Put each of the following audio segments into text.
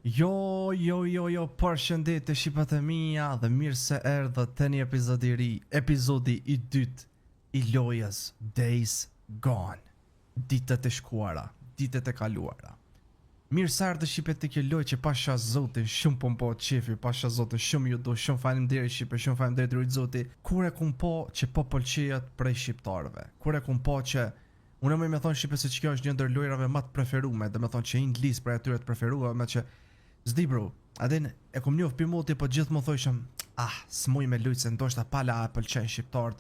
Jo, përshëndetje shqipat e mia dhe mirë se erdhët te një epizodi i ri, epizodi i dytë i lojës Days Gone. Ditët e shkuara, ditët e kaluara. Mirë se erdhët shqipe te kjo lojë që pasha zotin shumë po m'po qefi, pasha zotin shumë ju do, shumë faleminderit shqipe, shumë faleminderit rujt zoti. Kur e kum po që po pëlqejat prej shqiptarëve. Kur e kum po që unë më thonë shqipe se kjo është një ndër lojrave më të preferuara, dhe më thonë që një list për atyre të preferuara, me që zdi bro, adin e kom njoh pimoti, po gjithë më thojshëm, s'muj me lujtë se ndoshta pala e pëlqen shqiptarët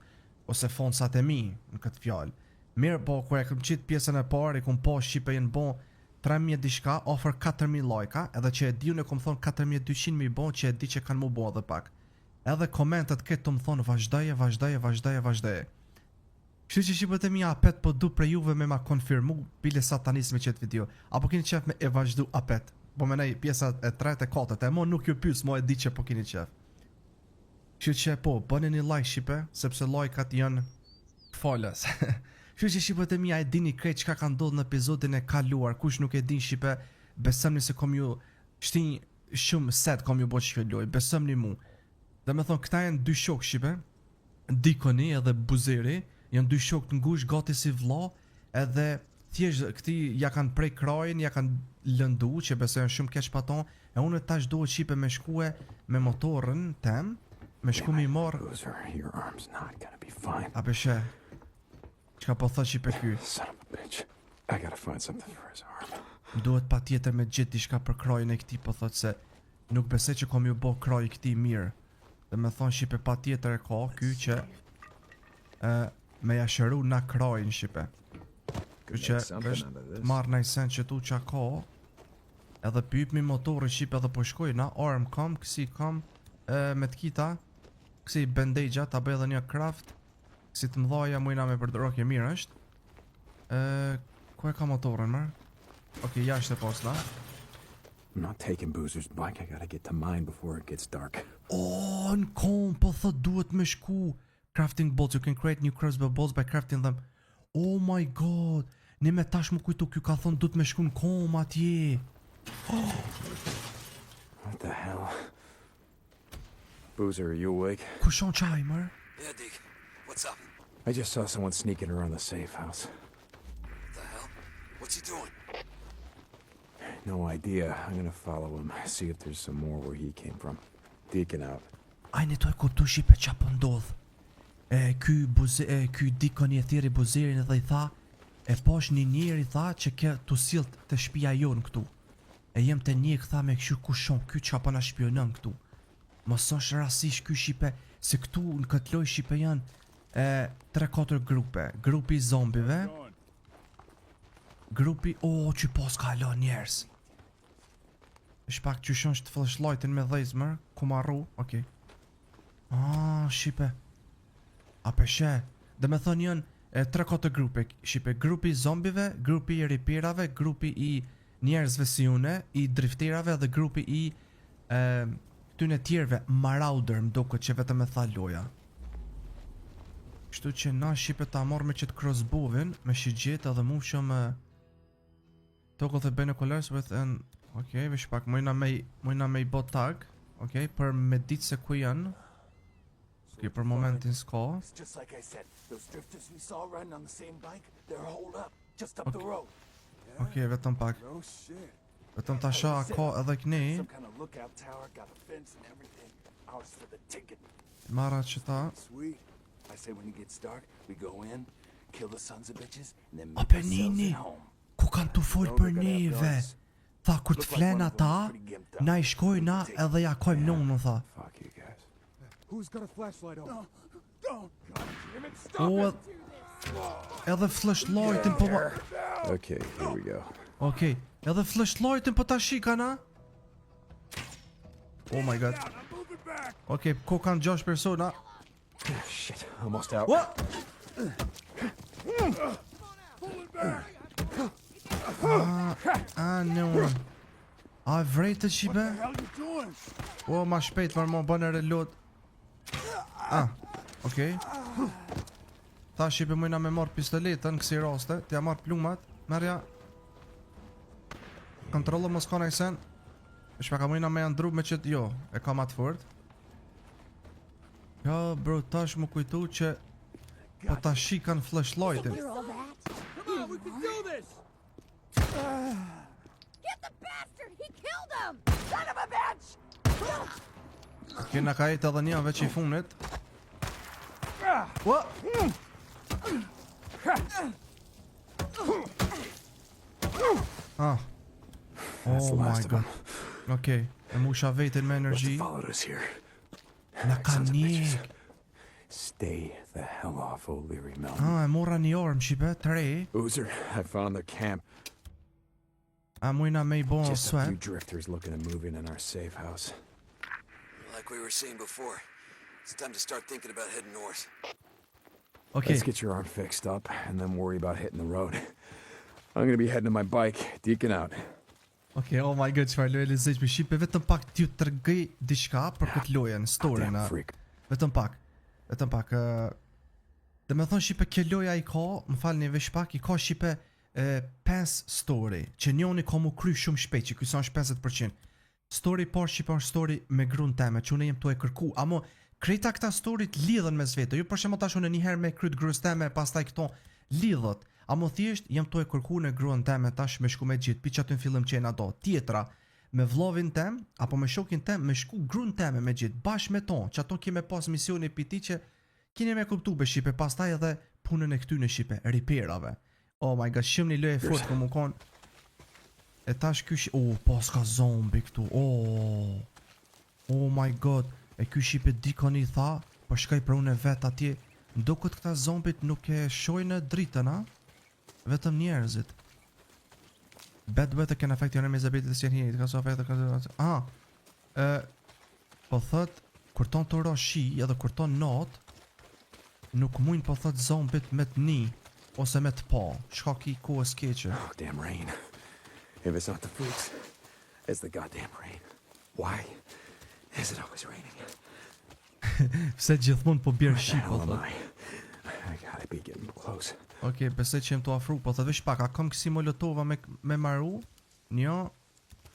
ose fonsat e mi në këtë fjalë. Mirë, po kur e kom qit pjesën e parë, i kom po shqipe jenë bon 3000 diçka, ofër 4000 lajka, edhe që e di unë e kom thonë 4200 mi bon që e di që kanë mu bo edhe pak. Edhe komentet këtë të më thonë vazhdaje. Kështu që shqipët e mia apet po du për juve me ma konfirmu bile satanisë me qëtë video, apo keni qef me e vazhdu apet. Po menej pjesa e 3 e 4 e mo nuk ju pyes, mo e di që po keni qef. Kështu që po, bëni një like shqipe, sepse lajkat janë falas. Kështu që shqipët e mia e dini krejt çka ka ndodhur në episodin e kaluar, kush nuk e din shqipe, besëmni se kom ju shtin shumë set kom ju bo që loj, besëmni mu. Dhe me thonë, këta janë dy shok shqipe, Dikoni edhe Buzeri, janë dy shok të ngush gati si vlla, edhe thjesht këti ja kanë prej krajin, ja kanë lëndu që besoj janë shumë keq paton, e unë tash duhet shipe me shkue me motorën tem, me shku mi marr. A peshe, çka po thot shipe ky? Duhet pa tjetër me gjithë diçka për krajin e këti, po thot se nuk besoj që kom ju bo kraj këti mirë. Dhe me thonë shipe pa tjetër e ka ky që me jashëru na krajin shipe. Kjo që është marrë nëj sen që tu qa ka, edhe pyp mi motorën shqipe edhe po shkoj na arm kam, kësi kam me t'kita, kësi bandage-a, ta bëj edhe një craft, kësi të mdhaja mujna me përdorok e mirë është. Ku e ka motorën mërë? Ok, jashtë e posna. I'm not taking Boozer's bike, I gotta get to mine before it gets dark. Në kom, po thot duhet me shku. Crafting bolts, you can create new crossbow bolts by crafting them. Oh my god, ne me tash më kujtu kjo ka thonë du të me shku në kom atje. What the hell? Boozer, are you awake? Kushon qaj, mër? Yeah, Deke. What's up? I just saw someone sneaking around the safe house. What the hell? What's he doing? No idea. I'm gonna follow him, see if there's some more where he came from. Deacon out. Ajne toj kuptu shipe qa po ndodh. Ky Dikoni e thiri Buzerin edhe i tha, e posh një njeri tha që ke tu sillt të shtëpia jon këtu. E jem të një këtha me këshu kushon, ky qa po na shpionon këtu. Mos është rasisht ky shipe, se këtu në këtë lojë shipe janë 3-4 grupe. Grupi i zombive, grupi, që pos ka halon njerës. Shpak që shon shtë flashlightin me dhezmër, ku marru, okej. Shipe. A peshe, dhe me thonë janë 3-4 grupe, shipe, grupi i zombive, grupi i ripirave, grupi i njerëzve si une, i driftirave dhe grupi i këtyne tjerve, marauder më duket që vetëm e tha loja. Kështu që na shipe ta morë me qëtë crossbowin, me shigjet edhe mu shumë toggle the binoculars with an, okej, vesh pak, mujna me i bot tag, okej, për me ditë se ku janë. Okay, për momentin s'ka. Just like I said, those drifters we saw running on the same bike, they're holed up just up the road. Okay, vetëm pak. Vetëm ta shoh ka edhe këni. Some kind of lookout tower, got a fence and everything. Ours for the ticket. Marra qëta. Sweet. I say when it gets dark, we go in, kill the sons of bitches, and then A make ourselves penini, at home. ku kanë të folë për neve? Tha kur të flen ata, na i shkojna edhe ja kojmë nonën, tha. Fuck you guys. Who's got a flashlight on? Don't! Edhe flashlightin po ma... Okay, here we go. Okej, edhe flashlightin po ta shikana. Oh my god. Okej, ku kanë 6 persona. Shit, almost out. What? No. A vrejtë shipe? Ma shpejt më bënë reload. Okej. Tha shipe mujna me marrë pistoletën kësi raste, t'ja marrë plumat, merja. Kontrollo mos ka nejsen. Shpaka mujna me janë dru me qëtë jo, e ka ma të fort. Ja, bro, tash më kujtu që po ta shikan flashlightin. You're all that. Come on, we can do this! Get the bastard! He killed him! Son of a bitch! Kena ka jetë edhe një veç I funit. Ua! Ah. That's the Oh my last of god. them. Okej, e musha vetin me Must energji. have followed us here. Na ka Sons of bitches. njek. Stay the hell off O'Leary Mountain. Ah, e mora një armë shipe, të re. Boozer, I found their camp. A mujna me I bo Just a swap. few drifters looking to move in our safe house. Like we were saying before, it's time to start thinking about heading north. Okej, Let's get your arm fixed up and then worry about hitting the road. I'm gonna be heading to my bike, deacon out. okej, oh my god, çfarë loje lezeq me shipe, vetëm pak t'ju tërgëj diçka për këtë lojën, storyn, Damn a. freak. Vetëm pak. Vetëm pak. Dhe me thonë shipe kjo loja I ka, më falni veç pak, I ka shipe 5 story, që njoni ka mu kry shumë shpejt, që kysa është 50%. Story par shipe është story me grun teme, që une jem të e kërku, amo krejta këta storyt lidhen me zvete, ju për shemë tash une njëherë me kryt grus teme, pastaj këto lidhët, amo thjesht jem të e kërku në gruan teme tash me shku me gjitë, pi që aty në fillim qena do, tjetra, me vlovin tem, apo me shokin tem, me shku grun teme me gjitë, bash me ton, që ato kime pas misioni piti që kini me kuptu be shipe, pastaj edhe punën e këty në shipe, riperave. Oh my god, shumë një lojë fort ku më kon. E tash ky pas ka zombi këtu. Oh my god. E ky shipe dikon I tha, po shkoj për unë vet atje. Ndokët këta zombit nuk e shojnë dritën, a? Vetëm njerëzit. Bad weather can affect your enemies ability to see here. It can also affect the po thot kur ton të ro shi edhe kur ton not nuk mujnë po thot zombit me të ni ose me të pa. Shka ki kohës keqe. Oh, damn rain. If it's not the freaks, it's the goddamn rain. Why is it always raining? Pse gjithmonë po bjerë Where shi the po hell am thot. I gotta be getting close. Okej, besoj që jem të afru, po thot veç pak, a kam kësi molotova me maru? 1,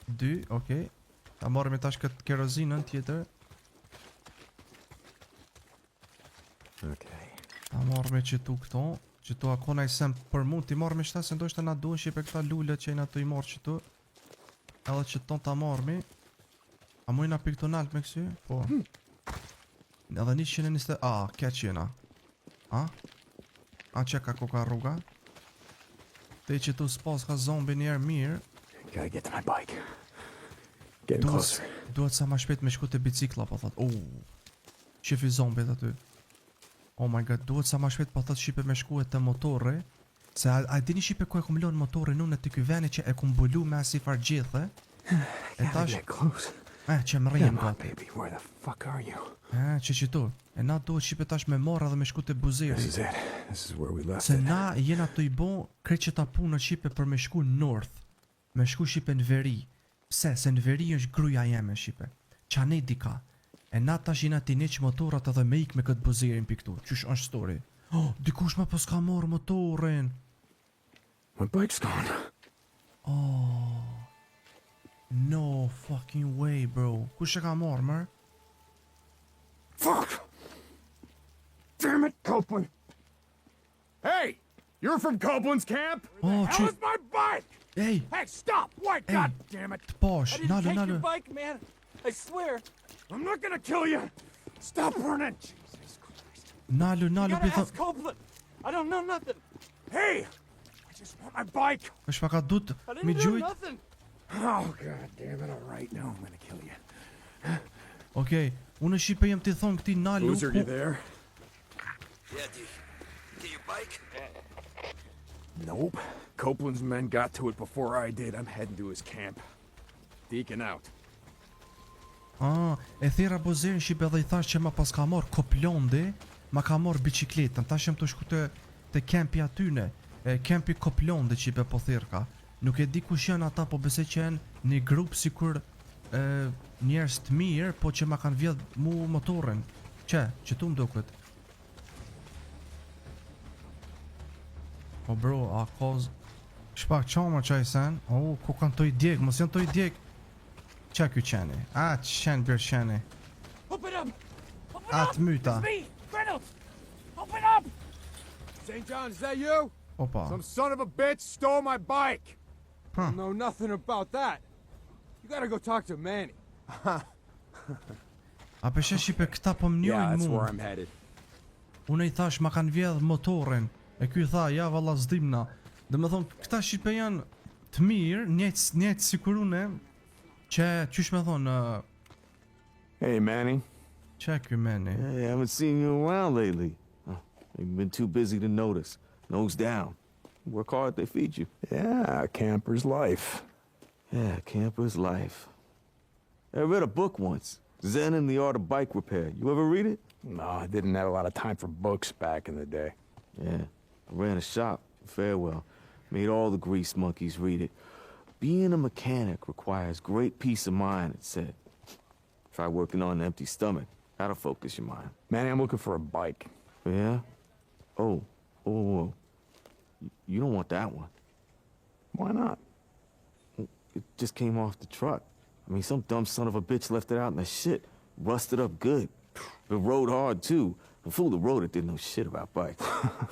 2, okej. Ta marrëm tash këtë kerozinën tjetër. Okay. Ta marrëm qëtu këto. Qëtu a kona I sem për mund t'i marrëm shta se ndoshta na duhen shipe këta lullet që na të I marrë qëtu. Edhe qëton ta marrëmi. A mujna për këto nalt me kësy? Po. Edhe 120... keq jena. A që ka koka rruga? Te qëtu s'pas ka zombi njerë mirë. Gotta get to my bike. Getting closer. Duhet sa ma shpejt me shku te bicikla, po thot. Shifi zombit aty. Oh my god, duhet sa ma shpejt po thot shipe me shku e te motorri. Se a dini shipe ku e kum lon motorri unë të ky veni që e kum bulu me asi far gjithë. E Gotta tash, get close. që më rrijem Come on, gati. baby. Where the fuck are you? Që qëtu. E na duhet shipe tash me marrë dhe me shku te This buzeri. is it. This is where we left Se it. na jena të I bo krejt që ta punë shipe për me shku north. Me shku shipe në veri. Pse? Se në veri është gruja jeme shipe. Qa ne dika. E na tash jena t'i neq motorat edhe me ik me këtë buzerin për këtu. Qysh është story? Dikush ma pas ka marrë motorin. My bike's gone. No fucking way, bro. Kush e ka marrë, mër? Fuck! Damn it, Copeland! Hey! You're from Copeland's camp? Oh, How is my bike? Ej, Hey, stop! Wait, Hey. god damn it! të pash, I didn't nalu, take your nalu. bike, man. I swear. I'm not gonna kill you! Stop running! Jesus Christ. Nalu, You nalu, gotta pithë. ask Copeland. I don't know nothing. Hey! I just want my bike! është pa ka dut, I mi didn't do gjujt. nothing. Oh, god damn it, alright, now I'm gonna kill you. Okej, unë shipe jem t'i thonë këti nalu. Boozer, you there? Yeah, Deke. Get your bike? Nope. Copeland's men got to it before I did. I'm heading to his camp. Deacon out. E thera buzerin shipe dhe I thash që ma pas ka marrë koplondi, ma ka marrë bicikletën. Tash jem të shku te kempi atyne. Kempi koplondi shipe po thirka. Nuk e di kush janë ata, po besoj që janë një grup sikur njerëz të mirë, po që ma kanë vjedh mu motorin. Që tu mduket. O bro, a koz... Shpak qama qaj sen? Ku kanë të I djek, mos janë të I djek. Qa ky qeni? A, qen për qeni. Open up! Open A, up! të myta. It's me! Reynolds! Open up! St. John, is that you? Opa. Some son of a bitch stole my bike. Huh. I know nothing about that. You gotta go talk to Manny. A peshe shipe këta po më Yeah, njojnë that's mu. where I'm headed. Unë i thash ma kanë vjedh motorin. E ky tha, ja valla zdimna. Dhe me thonë, këta shipe janë të mirë, njëjtë si kur une, që qysh me thonë, Hey, Manny. që ky meni. Hey, I haven't seen you around lately. You've been too busy to notice. Nose down. Work hard, they feed you. Yeah, camper's life. Yeah, camper's life. I read a book once, Zen and the Art of Bike Repair. You ever read it? No, I didn't have a lot of time for books back in the day. Yeah, I ran a shop in Farewell. Made all the grease monkeys read it. Being a mechanic requires great peace of mind, it said. Try working on an empty stomach. That'll focus your mind. Manny, I'm looking for a bike. Yeah? Oh. You don't want that one. Why not? It just came off the truck. I mean, some dumb son of a bitch left it out in the shit. Rusted up good. It rode hard, too. The fool that rode it didn't know shit about bikes.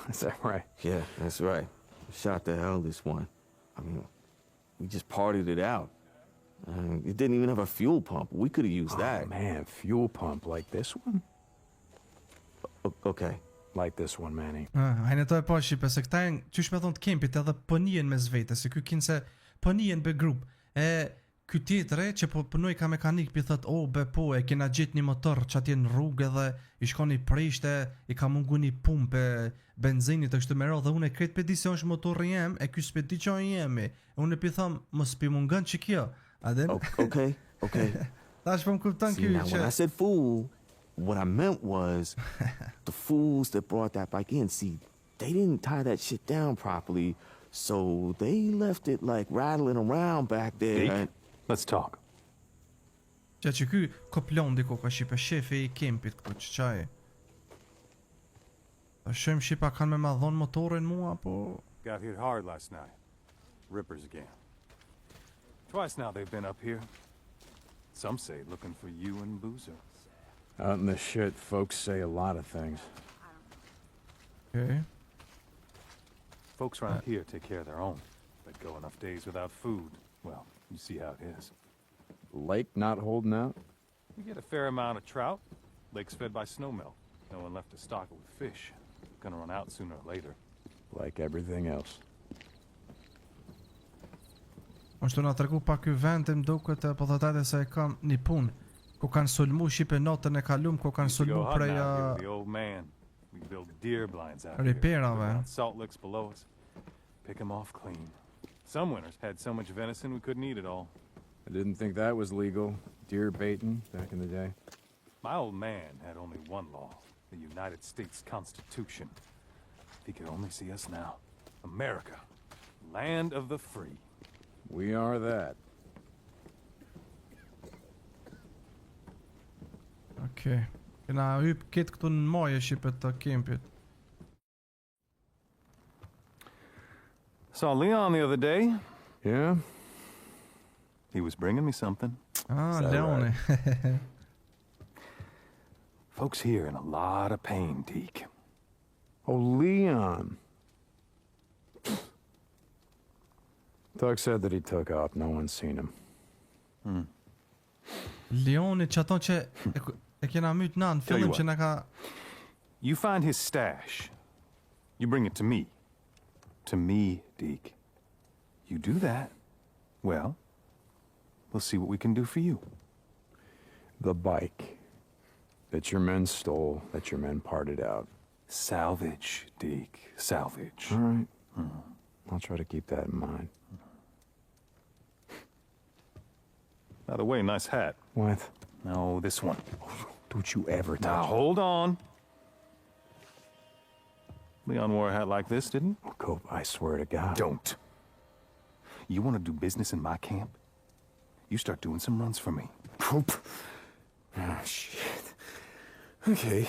Is that right? Yeah, that's right. Shot the hell this one. I mean, we just partied it out. It didn't even have a fuel pump. We could have used that. Oh, man, fuel pump like this one? Okay. Like this one, Manny. Hajnë to e pa shipe, se këta janë, qysh me thonë të kempit edhe pënien me zvete, se ky kinë se pënien be grup. E ky tjetre që po punoj ka mekanik, pi thot, o, be po, e kena gjet një motor që atje në rrugë edhe i shkon i prishte, i ka mungu një pumpe benzinit të kështu me radhë, dhe unë e kretë pe di se është motori jem, e ky s'pe di që jemi. Unë e pi thom, mos pi mungan që kjo. A den? Okay. Tash po më kupton See, ky now, when I që... said fool, what I meant was the fools that brought that bike in, see, they didn't tie that shit down properly, so they left it like rattling around back there. Deke, let's talk. Që ky koplon diko ka shipe, shefi i kempit këtu, që qaj. A shem shipa kanë me ma dhonë motorin mua, po... Got hit hard last night. Rippers again. Twice now they've been up here. Some say looking for you and Boozer. Out in the shit, folks say a lot of things. Okay. Folks around here take care of their own. But go enough days without food, well, you see how it is. Lake not holding out? We get a fair amount of trout. Lake's fed by snowmelt. No one left to stock it with fish. Gonna run out sooner or later. Like everything else. Ashtu na tregu pa ky vend të mduket po thotate se e kam një punë ku kanë sulmu shipe natën e kalum ku kanë Used to go sulmu hunting prej out here with the old man. We build deer blinds out Riperave. here. Around salt licks below us. Pick 'em off clean. Some winters had so much venison we couldn't eat it all. I didn't think that was legal. Deer baiting back in the day. My old man had only one law, the United States Constitution. If he could only see us now. America, land of the free. We are that. Okay. Kena hyp këtë këtu në maje shipet të kempit. Saw Leon the other day. Yeah? He was bringing me something. Ah, Is that Leone. Folks here in a lot of pain, Deke. Oh, Leon. Doug said that he took off. No one's seen him. Leone që ato që e kena myt na në Tell you fillim what. që na ka... You find his stash. You bring it to me. To me, Deke. You do that, well, we'll see what we can do for you. The bike that your men stole, that your men parted out. Salvage, Deke. Salvage. All right. I'll try to keep that in mind. By the way, nice hat. What? No, this one. Don't you ever touch Now, it. hold on. Leon wore a hat like this, didn't Oh, Cope, I swear to God. he? Don't. You want to do business in my camp? You start doing some runs for me. Cope. Oh, shit. Okay.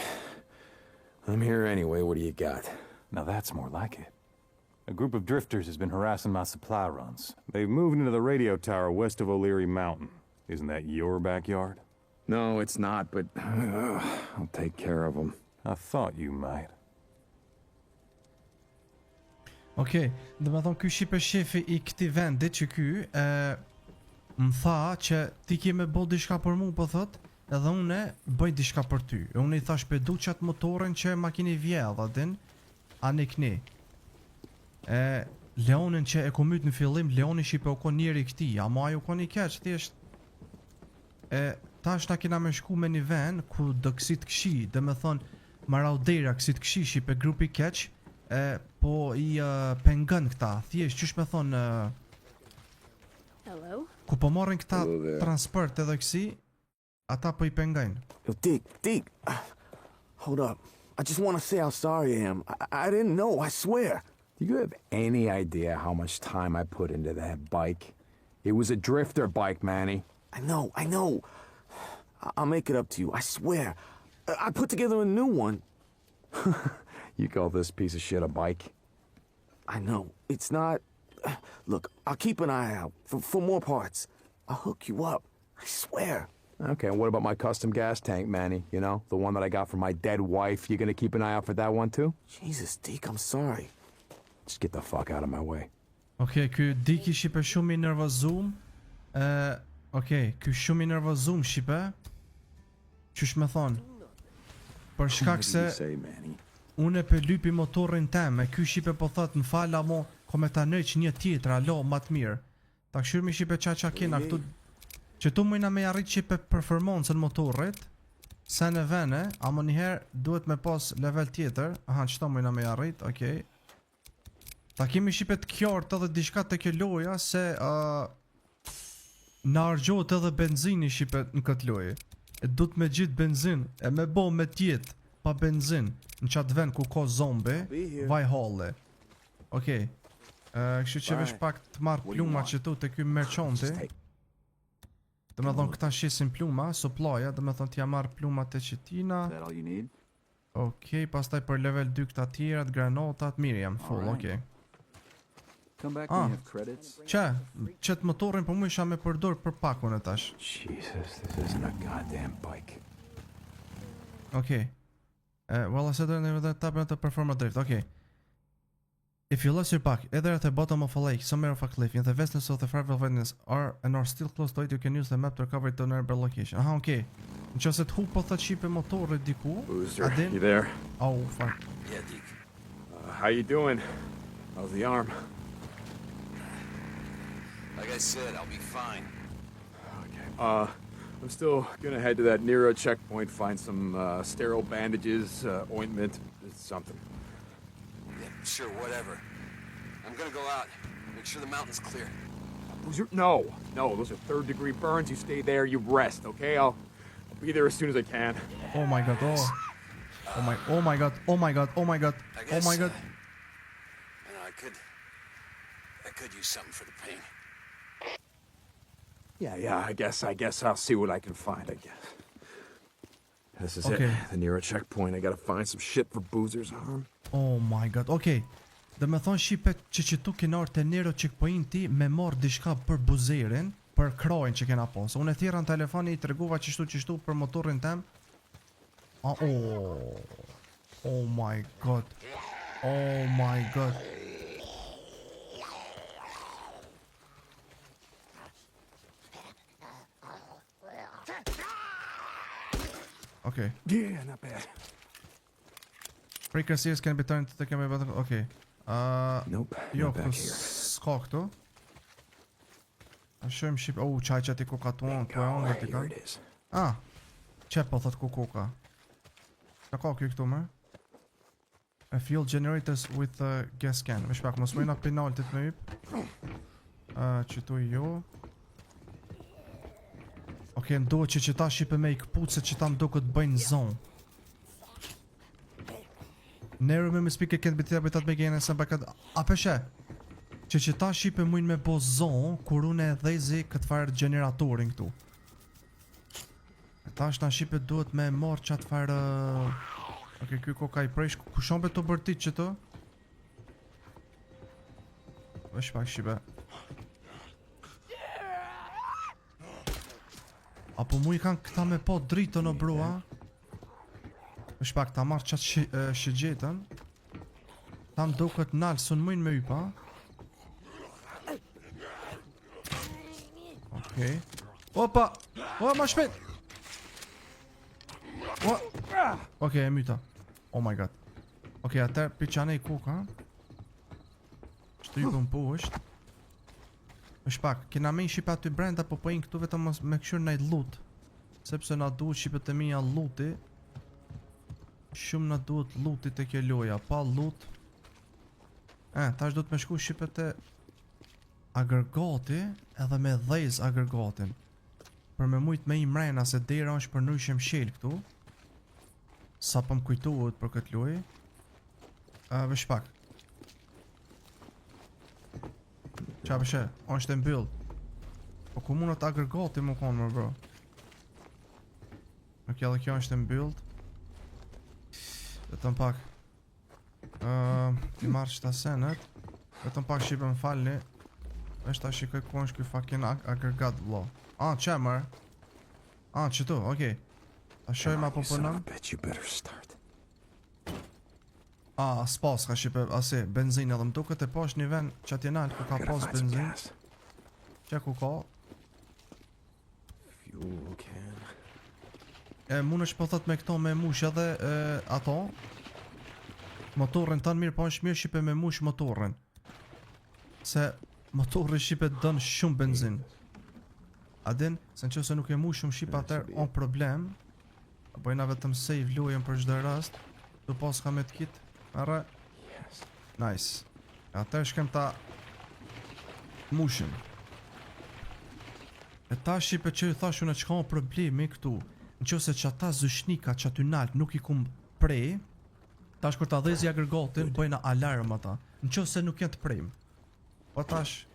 I'm here anyway. What do you got? Now that's more like it. A group of drifters has been harassing my supply runs. They've moved into the radio tower west of O'Leary Mountain. Isn't that your backyard? No, it's not, but I'll take care of him. I thought you might. Okej, dhe me thonë ky shipe shefi I këti vendi që ky më tha që ti ke me bo diçka për mu, po thot, edhe une bëj diçka për ty. E une I thash pedu qatë motorin që makini vjedh, a din, a ne kni. Leonin që e ko myt në fillim, Leoni shipe o kon njeri këti, ama ajo kon I keq, thjesht. Tash na kena me shku me një ven ku do kësit këshi, dhe me thonë Maraudera kësit këshi shipe grupi keq, po I pengon këta, thjesht qysh me thonë Hello? ku po morrin këta Hello there. transport edhe kësi, ata po I pengojnë. Yo, Deke, hold up. I just want to say how sorry I am. I didn't know, I swear. Do you have any idea how much time I put into that bike? It was a drifter bike, Manny. I know. I'll make it up to you, I swear. I put together a new one. You call this piece of shit a bike? I know, it's not... Look, I'll keep an eye out for more parts. I'll hook you up, I swear. Okay, and what about my custom gas tank, Manny? You know, the one that I got from my dead wife. You gonna keep an eye out for that one too? Jesus, Deke, I'm sorry. Just get the fuck out of my way. Okej, ky Diki shipe shumë I nervozum. Okej, ky shumë I nervozum shipe. Qysh me thonë? Për shkak What se did you say, Manny? unë e lypi motorin tem, e ky shipe po thot më fal amo, kom e ta nëq një tjetër, alo, ma të mirë. Ta këshyr mi shipe qa kena këtu, që tu mujna me arrit shipe performancën motorit, se në vene, amo njëherë duhet me pas level tjetër, aha, qëta mujna me arrit, okej. Ta kemi shipe të kjartë edhe diçka të kjo loja, se në argjot edhe benzini shipe në këtë lojë. E du të me gjithë benzin, e me bo me tjetë pa benzin, në qatë vend ku ka zombi, vaj halle. Okej. Kështu që vesh pak të marrë pluma që tu të ky merçanti. Dhe me thonë këta shesin pluma, supply-a, dhe me thonë t'ja marrë pluma të qetina. Is that all you need? Okej, pastaj për level 2 këta tjerat, granatat, mirë jam full, okej. Come back Ah. when you have credits. Qëtë motorin për mu isha me përdor për pakun e tash. Jesus, this isn't a goddamn bike. Okay. Well, I said never that type of performer drift. Okay. If you lost your pack, either at the bottom of a lake, somewhere of a cliff, in the vastness of the farewell wilderness, and are still close to it, you can use the map to recover it to a nearby location. Aha, okay. Në që se t'hu po thot shipe motorit diku. Boozer, a din- you there? Oh, fuck. Yeah, Deke. How you doing? How's the arm? Like I said, I'll be fine. Okay. I'm still gonna head to that Nero checkpoint, find some sterile bandages, ointment, something. Yeah, sure, whatever. I'm gonna go out. Make sure the mountain's clear. Boozer, no, those are third-degree burns. You stay there, you rest, okay? I'll be there as soon as I can. Oh my god, oh. Oh my god, oh my god, I oh my god. You know, I could use something for the pain. Yeah, I guess I'll see what I can find, I guess. This is Okay. it, the Nero checkpoint. I gotta find some shit for Boozer's arm. Oh my god, okay. Dhe me thonë shipet që tu kena orë të Nero checkpointi me marrë dishka për buzerin, për krajnë që kena posë. Unë e thira në telefoni I të regova qështu për motorin tem. Oh my god. Oh my god. Okay. Yeah, not bad. Frequencies can be turned to the camera button. Okay. Nope, Jo, not back këtu here. s'ka këtu. A shojmë shqip... qaj që ati koka tuan, ku e onë dhe t'i Here ka. it is. Qep po thot ku koka. Ka kjo këtu me? A fuel generators with a gas can. Vesh pak, mos mëjna penaltit me yp. Qëtu jo. Okej, mdo që ta shqipe me I këputë se që ta mdo këtë bëjnë zonë. Nero me speaker can't be tell without making any sound back. A peshe? Që ta shqipe mujnë me bo zonë kur unë e dhezi këtë farë generatorin këtu. Ta është na shqipe duhet me marrë qatë farë... Okej, kjo koka I presh, ku shombe të bërtit që të? Vesh pak shqipe. po mu I kanë këta me po dritën o bro, a? Është pak ta marrë qatë shigjetën. Ta më do këtë nalë, së në mëjnë me ypa. Okej. Opa! O, ma shpet! O! Okej, e myta. Oh my god. Okej, atër piqane I kuka. Shtrykun po është. Është pak, kena me I shipa aty brenda, po pojnë këtu vetëm me këshur najt loot. Sepse na duhet shipet e mija looti. Shumë na duhet looti të kjo loja, pa loot. Tash duhet me shku shipet e agregati edhe me dhejz agregatin. Për me mujt me I mrena se dera është për nëshem shel këtu. Sa për më kujtohet për këtë loj. Vesh pak. Qa vëshe, është e mbyll. Po ku mundet agregati më konë më bro. Ok, edhe kjo është e mbyll. Vetëm pak. I marrë qëta senet. Vetëm pak shqipe më falni. Vesh ta shikoj ku është këj fucking agregat vlo. Që mërë? Qëtu, okej. Ta shojmë apo punëm? Spas ka shqipe, asi, benzinë edhe më duket e pash një vend që atje nalë ku ka pas benzinë. Që ku ka? Mun është po thot me këto me mush edhe ato. Motorën tanë mirë, po është mirë shqipe me mush motorën. Se motorën shqipe dënë shumë benzinë. Adin, se në që se nuk e mush shumë shqipe atër on problem. Bojna vetëm save lujen për çdo rast. Tu pas ka me të kit. Arre. Nice. Atër shkem ta mushin. E ta shqipe që ju thashu në që ka problemi këtu. Në që se që ata zëshnika që aty nalt nuk I kum prej. Tash kur ta dhezi agregatin bëjna alarm ata. Në që se nuk jenë të prejmë. Po tash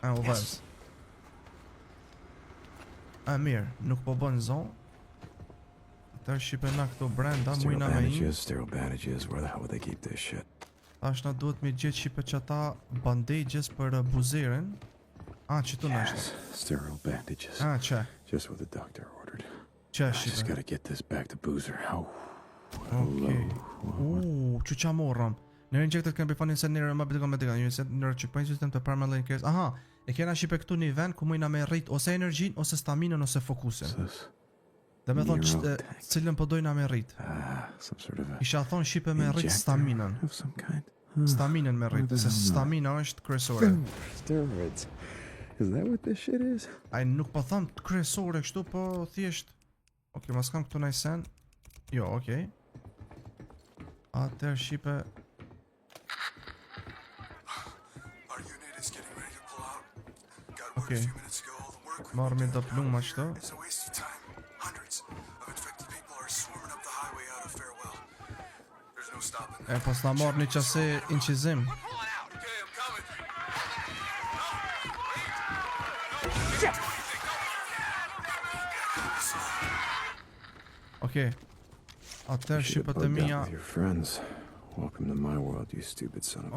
u vëz. Mirë, nuk po bën zonë. Atër shqipe na këto brenda, mujna me I. Sterile bandages, where the hell would they keep this shit? Tash na duhet me gjithë shqipe që ata bandages për buzerin. Qëtu në është. Sterile bandages. Që. Just what the doctor ordered. Që I just shqipe. gotta get this back to Boozer. Okej. Që qa morëm. Në injected can be found inside neuromobilic medical unit, neurocheckpoint system to permanently increase. Aha, e kena shqipe këtu një vend ku mujna me rrit ose energjin, ose staminën, ose fokusin. Dhe me thonë cilën po dojna me rrit. Isha thonë shqipe me rrit staminën. Staminën me rrit, se stamina është kryesore. Steroids. Is that what this shit is? Ai nuk po tham kryesore kështu, po thjesht. Okej, mas kam këtu najsen. Jo, okej. Atër shqipe. Okej. Marrë mi do pluma qëto. Pas na marrë një qase inqizim. Okej. Atër shqipët e mija.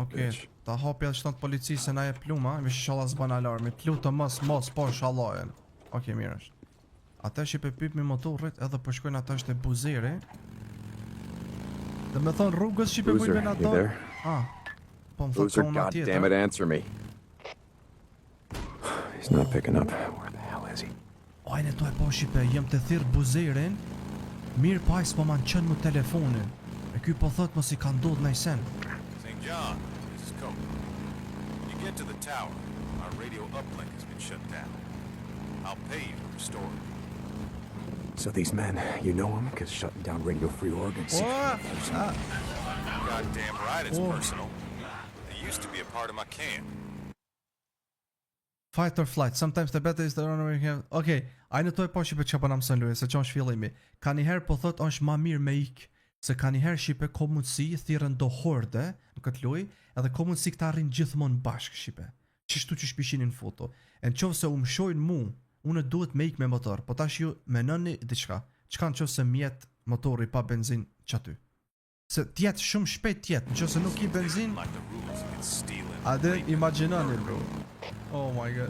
Okej, ta hapja dhe shtanë policisë se na e pluma. Vish shala zban alarmi. Plutë mos po shalajen. Okej, mirë është. Atër shqipë e pyp mi motorit edhe përshkojnë ata është e buzeri. Dhe me thonë rrugës shqipe mujnë në ato. Po më thotë ka unë atjetër. God damn it, answer me. He's not picking up. Where the hell is he? Ajne to e po shqipe, jem të thirë buzerin. Mirë pa s'po ma në qënë mu telefonin. E ky po thotë mos I ka ndodh në sen. St. John, this is Cope. You get to the tower. Our radio uplink has been shut down. I'll pay you to restore it. So these men, you know them? Because shutting down Radio Free Oregon. Goddamn right it's personal. They used to be a part of my camp. Fight or flight, sometimes the better is the runner we have. Okej, ajnë to e po shqipe që po na mësën luje, se që është fillimi. Ka njëherë po thot është ma mirë me ik, se ka njëherë shqipe ko mundësi thirën do horde në këtë luj, edhe ko mundësi këta arrin gjithmonë bashkë shqipe. Qështu që shpishinin foto. E në qovë se u mshojnë mu, unë duhet me ik me motor, po tash ju menoni diçka. Çka në qovë se mjet motori pa benzin qaty. Se tjetë shumë shpejt tjetë, në qovë se nuk I benzin, adë imaginani bro. Oh my god.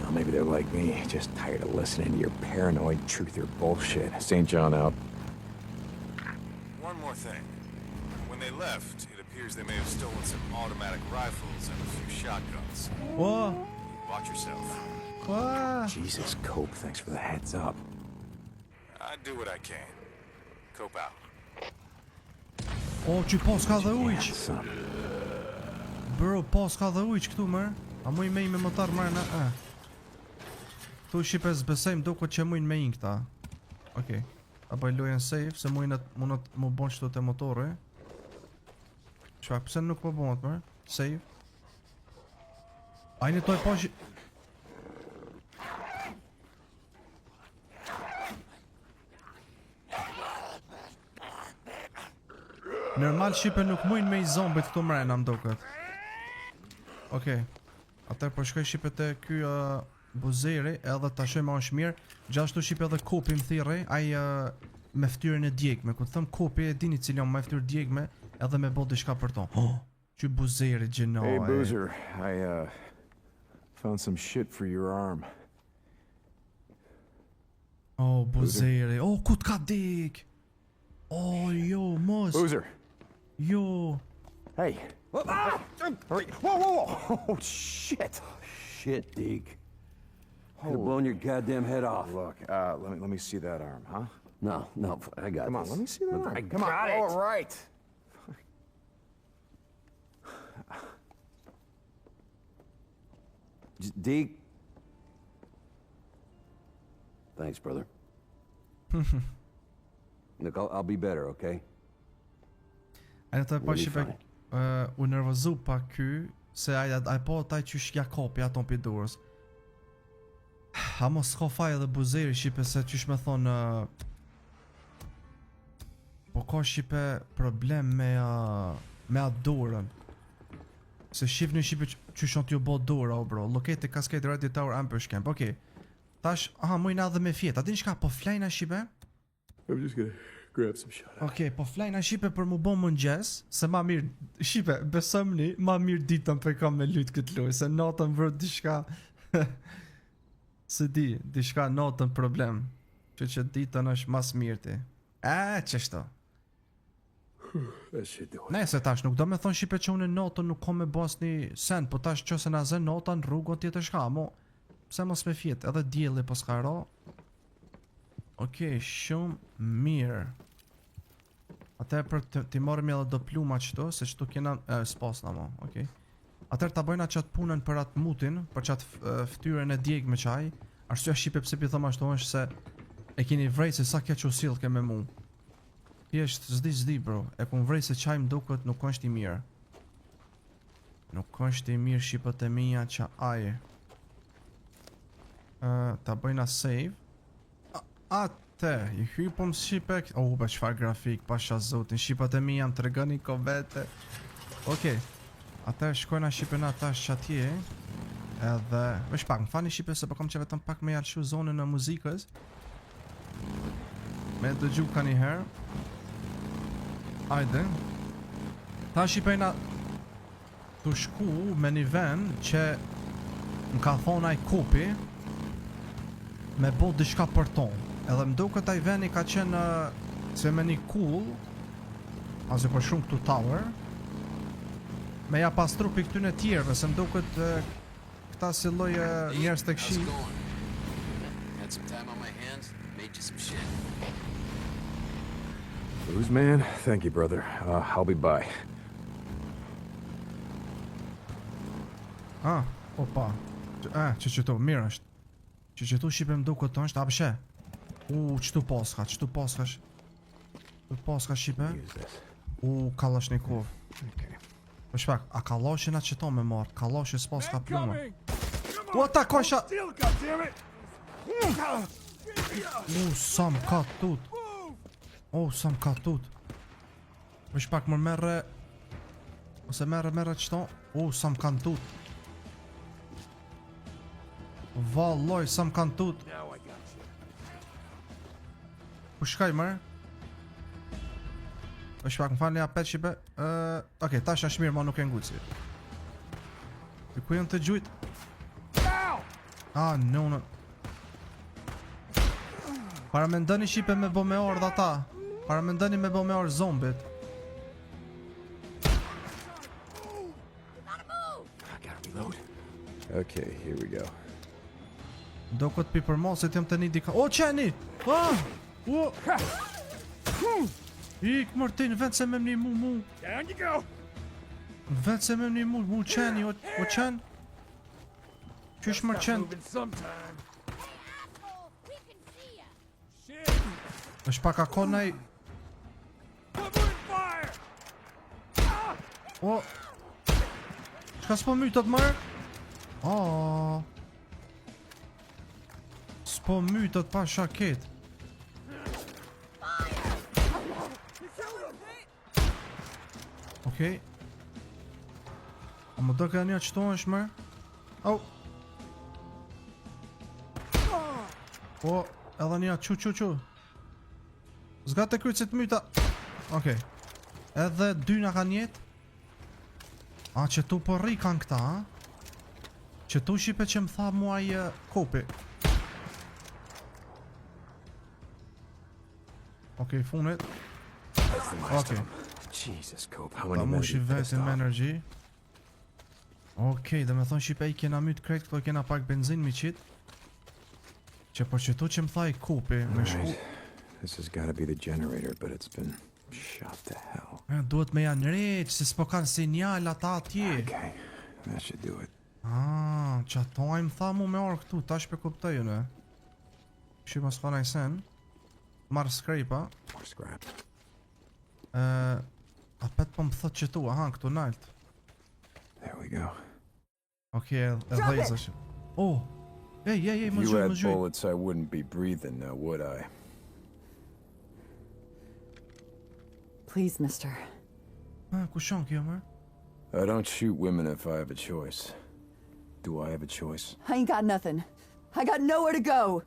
Well, maybe they're like me, just tired of listening to your paranoid truther bullshit. St. John out. One more thing. When they left, it appears they may have stolen some automatic rifles and a few shotguns. Whoa. Watch yourself. What? Jesus, Cope, thanks for the heads up. I do what I can. Cope out. O, që pas ka dhe ujq. Son. Bro, pas ka dhe ujq këtu mërë. A muj me i me motor mërë në Tu shqipe zbesejmë duko që mujnë me i këta. Okej. A bëj lojen safe, se mujnë mundet mu bon qëto të motore. Shfak, pëse nuk po bon të mërë? Save. Ajni toj po që... Normal shqipe nuk mujnë me i zombit këtu mrena mdokët. Okej. Atër po shkoj shqipe të ky buzeri edhe ta shoj ma është mirë. Gjashtu shqipe edhe kopi më thirrej, ai me ftyrën e djegme. Ku të thëm kopi e dini cilon me ftyrë djegme edhe me bo diçka për ton. Që buzeri gjeno. Hey, Boozer, I found some shit for your arm. Oh, buzeri. Oh, ku t'ka dik? Oh, jo, mos. Boozer. Jo. Hey. Hurry. Whoa. Oh, shit. Shit, Deke. Could have blown your goddamn head off. Look, let me see that arm, huh? No, I got Come on, this. let me see that arm. I Come on. got it. All right. Deke. Thanks, brother. Look, I'll be better, okay? A në të pa We'll be shqipe u nervozu pa ky, se ai po taj që shkja kopi aton për durës. A mos s'ka faj edhe buzeri shqipe se qysh me thonë po ka shqipe problem me atë dorën. Se shqip në shqipe që shon t'ju bo dora o bro. Locate cascade radio tower ambush camp. Okej. Tash, mujna edhe me fjet. A din shka po flajna shqipe? I'm just gonna grab some shot. Okej, po flajna shqipe për mu bo mëngjes, se ma mirë, shqipe, besëmni, ma mirë ditën për kam me lutë këtë lojë, se natën vërë dishka, se dishka natën problem, që ditën është mas mirë ti. Qeshto. That should do it. Ne, se tash nuk do me thonë shqipe që unë natën nuk kom me bas një sen, po tash që se na zën natën rrugën tjetër shka, mo, pse mos me fjet, edhe djeli po s'ka ra. Okej, shumë mirë. Atër për t'i marrëm edhe do pluma qëto, se qëto kena spasna mo, okej. Atër t'a bëjna qatë punën për atë mutin, për qatë ftyrën e djegë me qaj. Arsua shqipe pse pi thëma ashtu është se e keni vrejt se sa kja që usil ke me mu. Thjesht zdi bro, e kun vrejt se qaj mdukët nuk është i mirë. Nuk është i mirë shqipët e mija që aje. Ta bëjna save. Ate, i hypëm shqipe... pa qfar grafik, pasha zotin, shqipët e mi jam të regani ko vete. Okej, ate shkojna shqipe na tash që atje. Edhe... vesh pak, më fani shqipe se po kom që vetëm pak me jalëshu zonën në muzikës. Me dëgju ka një herë. Ajde. Ta shqipejna... të shku me një vend që... më ka thonë aj kopi... me bo diçka për tonë. Edhe më duket ai veni ka qenë se me një cool, ose për shumë këtu tower, me ja pas trupi këtyne tjerëve, se më duket këta si lloj njerëz të kshi. Had some time on my hands, made you some shit. Booze man, thank you, brother. I'll be by. Opa. Që mirë është. Që tu shqipe më duket të është, apëshe. Qëtu paska, qëtu paska shqipe. Kalashnikov. Për shpak, a kalashin atë qëto me marrë, kalashin s'pas ka plume. Ta kosha! Sa më ka tut. Sa më ka tut. Për shpak më merre... ose merre qëto. Sa më kanë tut. Valloj, sa më kanë tut. Po shkaj mërë. Po shpak më falë një apet shqipe. Okej, tash është mirë, ma nuk e nguci. Ku janë të gjujt? Ah, no. Para mendoni shipe me bo me orë dhe ata. Para mendoni me bo me orë zombit. Okay, here we go. Do këtë pi për mosit jam të një dika. O, qeni! Ah! O! Ik Martin, vend se me më një mu. Down you go. Vend se me më një mu qeni, o qen? Qysh mër qen? Moving sometime. Asshole, we can see ya. Shit. është pak ako nej. Cover and fire. O! Qka s'po mytot mërë? O! S'po mytot pa shaket. Okej. A më do ka një qëto është mërë? Au! O, edhe një qu. Zga të kryt si të myta. Okej. Edhe dy nga kanë jetë. A, që tu po rri kanë këta, a? Që tu shipe që më tha muaj kopi. Okej, funit. Okej. Jesus, Cope, how Ta many mu men shi have you pissed vetin me off? energy. Okej, dhe me thonë shipe i kena myt krejt këto kena pak benzin mi qit. Që për që tu që më tha i kopi me shku. Alright. This has gotta be the generator, but it's been shot to hell. Duhet me janë req, se s'po kanë sinjal ata atje. Okay, that should do it. Që ato a im tha mu me orë këtu, ta shpe kuptoj unë. Shqy mas fanaj sen. Marë skrepa. More scrap. A pet po më thot që tu, aha, këtu nalt. There we go. Okej, edhe i zash. Oh! Ej, më You zhjoj, had më zhjoj. bullets, I wouldn't be breathing now, would I? Please, mister. Ku shon kjo mërë? I don't shoot women if I have a choice. Do I have a choice? I ain't got nothing. I got nowhere to go.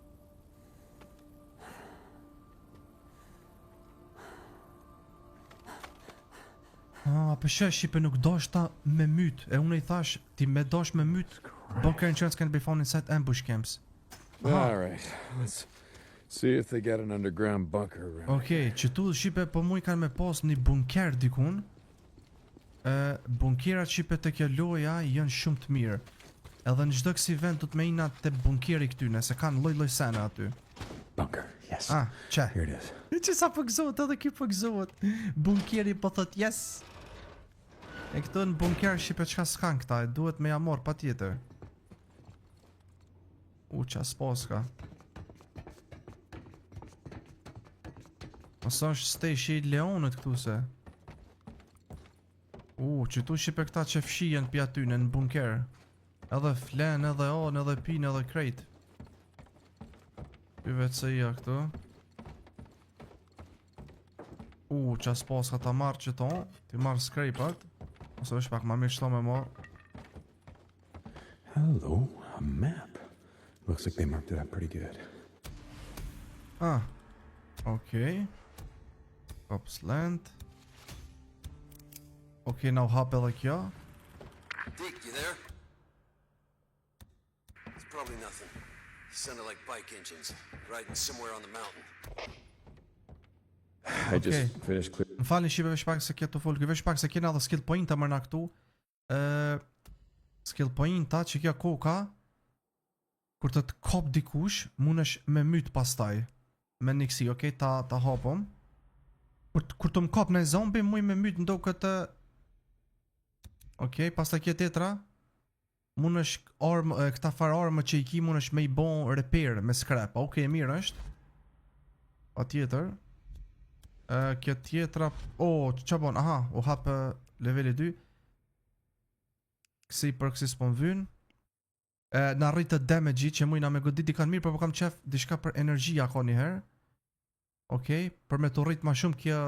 Për shipe nuk doshta me myt. E unë i thash, ti me dosh me myt. Bunker insurance can be found inside ambush camps. Alright, let's see if they got an underground bunker around. Okej, që tu shipe po mu i kanë me pos një bunker dikun. Bunkerat shipe të kjo loja janë shumë të mirë. Edhe në çdo kësi vend du të me ina të bunkeri këtyne, se kanë loj sene aty. Bunker, yes. Që? Here it is. Që sa po gëzohet, edhe ki po gëzohet. Bunkeri po thot yes. E këtu në bunker shipe qka s'kan këta, e duhet me jamor pa tjetër. Qa s'poska. Ose është steshi i leonët këtu se. Që tu shipe këta që fshijen pja tyne në bunker. Edhe flen, edhe on, edhe pin, edhe krejt. Py vetë se ija këtu. Qa s'poska ta marrë që to. Ti marrë skrejpat. Ose është pak ma mirë qëto me marrë. Hello, a map. Looks like they marked it out pretty good. Okay. Cops land. Okay, now hap edhe kjo. Deke, you there? It's probably nothing. Sounded like bike engines, riding somewhere on the mountain. I just finished clear. Më falni shipe veç pak se kjo të folë. Veç pak se kena dhe skill point të mërna këtu. Skill point ta që kjo koka. Kur të të kop dikush, mund është me myt pastaj. Me niksi, okej, ta hapëm. Kur të më kop në zombi, muj me myt ndo këtë. Okej, pastaj kjo tetra. Mund është këta farë armë që i ki, mund është me i bon repair me scrap. Okej, mirë është. Pa tjetër. Kjo tjetra. Qa bon, aha, u hapë leveli 2. Kësi për kësi s'po më vynë. Në rritë damage që mujna me godit i kanë mirë, për po kam qef dishka për energjia ka njëherë. Okej, për me të rritë ma shumë kjo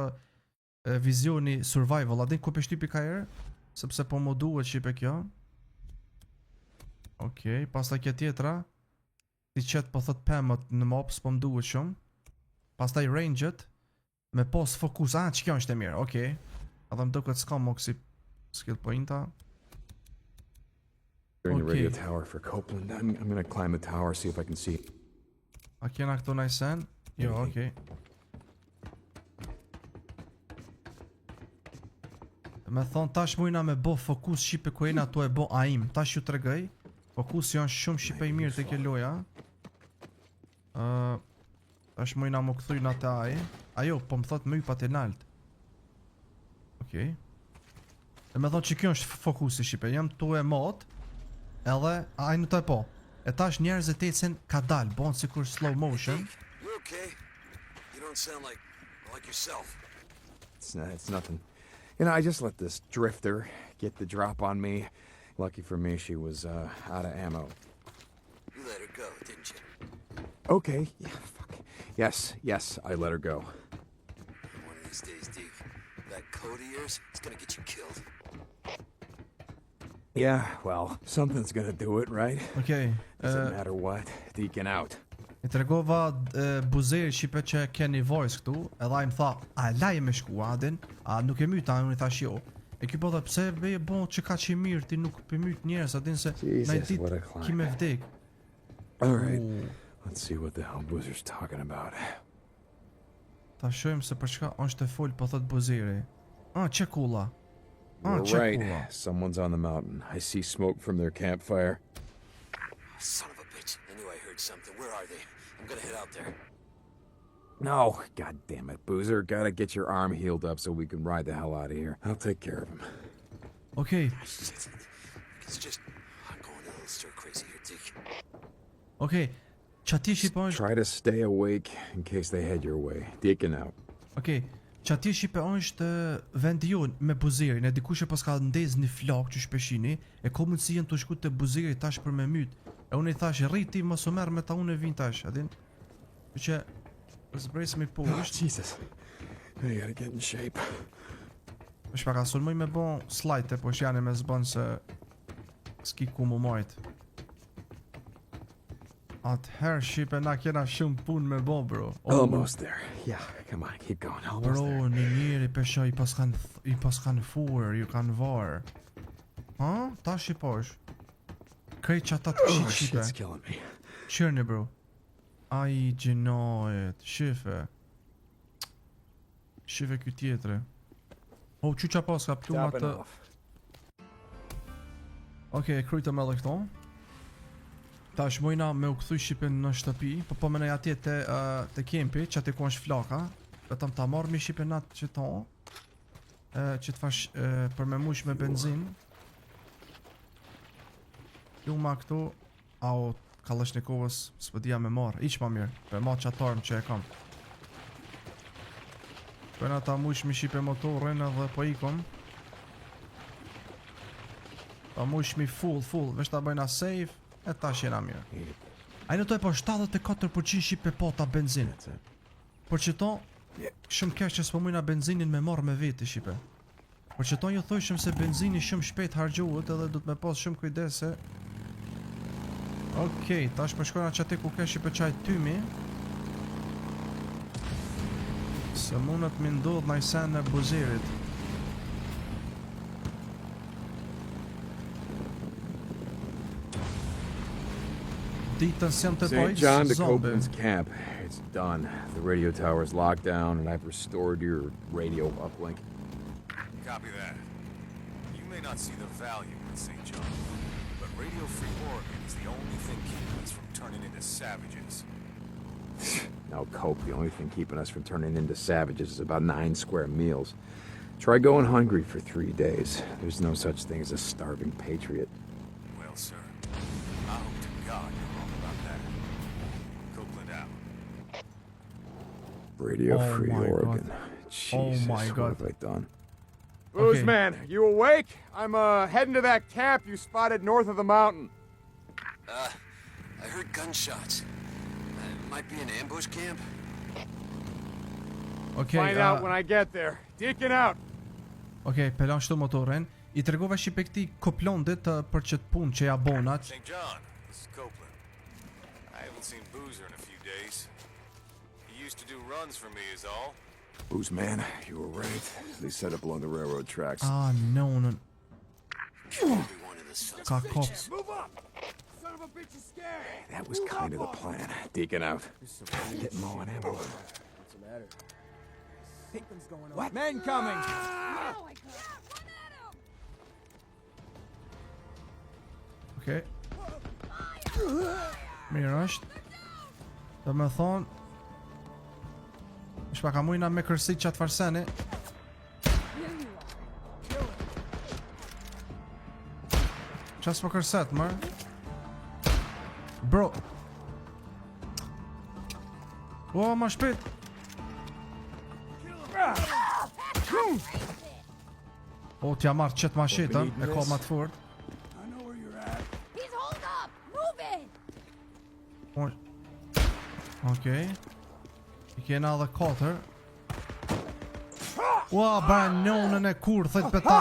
vizioni survival. A din ku për shtypi ka erë? Sepse po më duhet shipe kjo. Okej, pasta kjo tjetra. Si qëtë po thot pëmët në mops po më duhet shumë. Pasta i range-et. Me pos fokus, që kjo është e mirë, okej. Edhe më duket s'ka më kësi skill pointa. in the radio tower for Copeland. I'm gonna climb the tower, see if I can see. A kena këto najsen? Jo, okej. Me thonë tash mujna me bo fokus shipe ku ejna to e bo aim. Tash ju tregoj. Fokusi janë shumë shipe I mirë të kjo loja. Tash mujna më këthuj në të aj. Ajo, po më thot më ypat e nalt. Okej. E me thonë që kjo është fokusi shipe. Jam tu e mot. Edhe, aj në të e po. E tash njerëzit e cen ka dal. Bon sikur slow motion. You okay? You don't sound like yourself. It's nothing. You know, I just let this drifter get the drop on me. Lucky for me, she was out of ammo. You let her go, didn't you? Okay, yeah, fuck. Yes, I let her go. One of these days, Deke, that code of yours is gonna get you killed. Yeah, well, something's gonna do it, right? Okej. Doesn't matter what. Deacon out. I tregova buzeri shipe që ke një voice këtu, edhe ai më tha, a laje me shku adin, a nuk e myta, unë I thash jo. E ky po tha pse be bon që ka që I mirë ti nuk pe myt njerëz, a din se na ditë ki me vdek. All right. Let's see what the hell Boozer's talking about. Ta shohim se për çka është e fol po thot buzeri. Çekulla. You're right. Someone's on the mountain. I see smoke from their campfire. Son of a bitch. I knew I heard something. Where are they? I'm gonna head out there. No, god damn it, Boozer. Gotta get your arm healed up so we can ride the hell out of here. I'll take care of him. Okay. It's just I'm going a little stir crazy here, Deke. Okay. Çati shipon. Try to stay awake in case they head your way. Deacon out. Okay. Çati shipe është vendi jon me buzerin, e dikush e pas ka ndez një flak që shpeshini, e ka mundësi të shku te buzeri tash për me myt. E unë I thash rriti mos u merr me ta unë vin tash, a din? Që zbres me poshtë. Jesus. I gotta get in shape. Është pak asulmoj me bon slide po janë me zbon se ski ku më majt. Atëherë shipe na kena shumë punë me bo, bro. Almost there. Yeah, come on, keep going. Almost there. Bro, në njeri pesha I pas kanë furë, ju kanë varë. Ha? Tash I posh. Krejt që ata të Oh, shipe. shit's killing me. Qërni, bro. Ai gjinohet, shife. Shife ky tjetre. O, që qa pas ka pëtu ma Topping të... off. Okej, kryjtë me dhe këto. Tash mojna me u këthuj shipen në shtëpi, po me nëj atje te kempi, që aty ku është flaka, vetëm ta marrë mi shipen atë që ta, që të fash për me mush me benzin. Ju ma këtu, au, Kalashnikovës, s'pëdia me marrë, iq ma mirë, për ma qatarmë që e kam. Përna ta mush mi shipe motorin edhe po ikom. Ta mush mi full, vesh ta bëjna save. E tash jena mirë. A I notoj po 74% shipe po ta benzinit. Por që to, shumë keq që s'po mujna benzinin me marrë me veti shipe. Por që to ju thojshëm se benzini shumë shpejt hargjohet edhe du të me pas shumë kujdese. Okej, tash përshkojna që ati ku ke shipe qaj tymi. Se mundet mi ndodh në sen e buzerit. St. John to Copeland's camp. It's done. The radio tower's locked down, and I've restored your radio uplink. Copy that. You may not see the value in St. John, but Radio Free Oregon is the only thing keeping us from turning into savages. Now, Cope, the only thing keeping us from turning into savages is about 9 square meals. Try going hungry for 3 days. There's no such thing as a starving patriot. Well, sir, I hope to God you're wrong about that. Copeland out. Radio Oh Free my Oregon. God. Jesus, Oh my what God. have I done? Booze man, you awake? I'm heading to that camp you spotted north of the mountain. I heard gunshots. It might be an ambush camp. Okay, Find out when I get there. Deacon out. Okay, pelan shtu motorin. I tregova shipe këti koplondit për qëtë punë që ja bonat. St. John, this is Copeland. I haven't seen Boozer in a few days. He used to do runs for me is all. Booze man, you were right. They set up along the railroad tracks. Ah, no. Every one of Ka cops. Move up! Son of a bitch is scared! That was kind of the plan. Deacon out. Getting low on ammo. What? Men coming! Okej. Mirë është. Do me thonë shpa ka mujna me kërsit qatë farseni. Qas po kërset, mërë? Bro. O, ma shpejt. O, t'ja marrë qëtë mashitën, e ka ma të fort. He's holed up! Move it! Okej. I kena edhe 4. Ua, bërë njonën e kur, thejt për ta.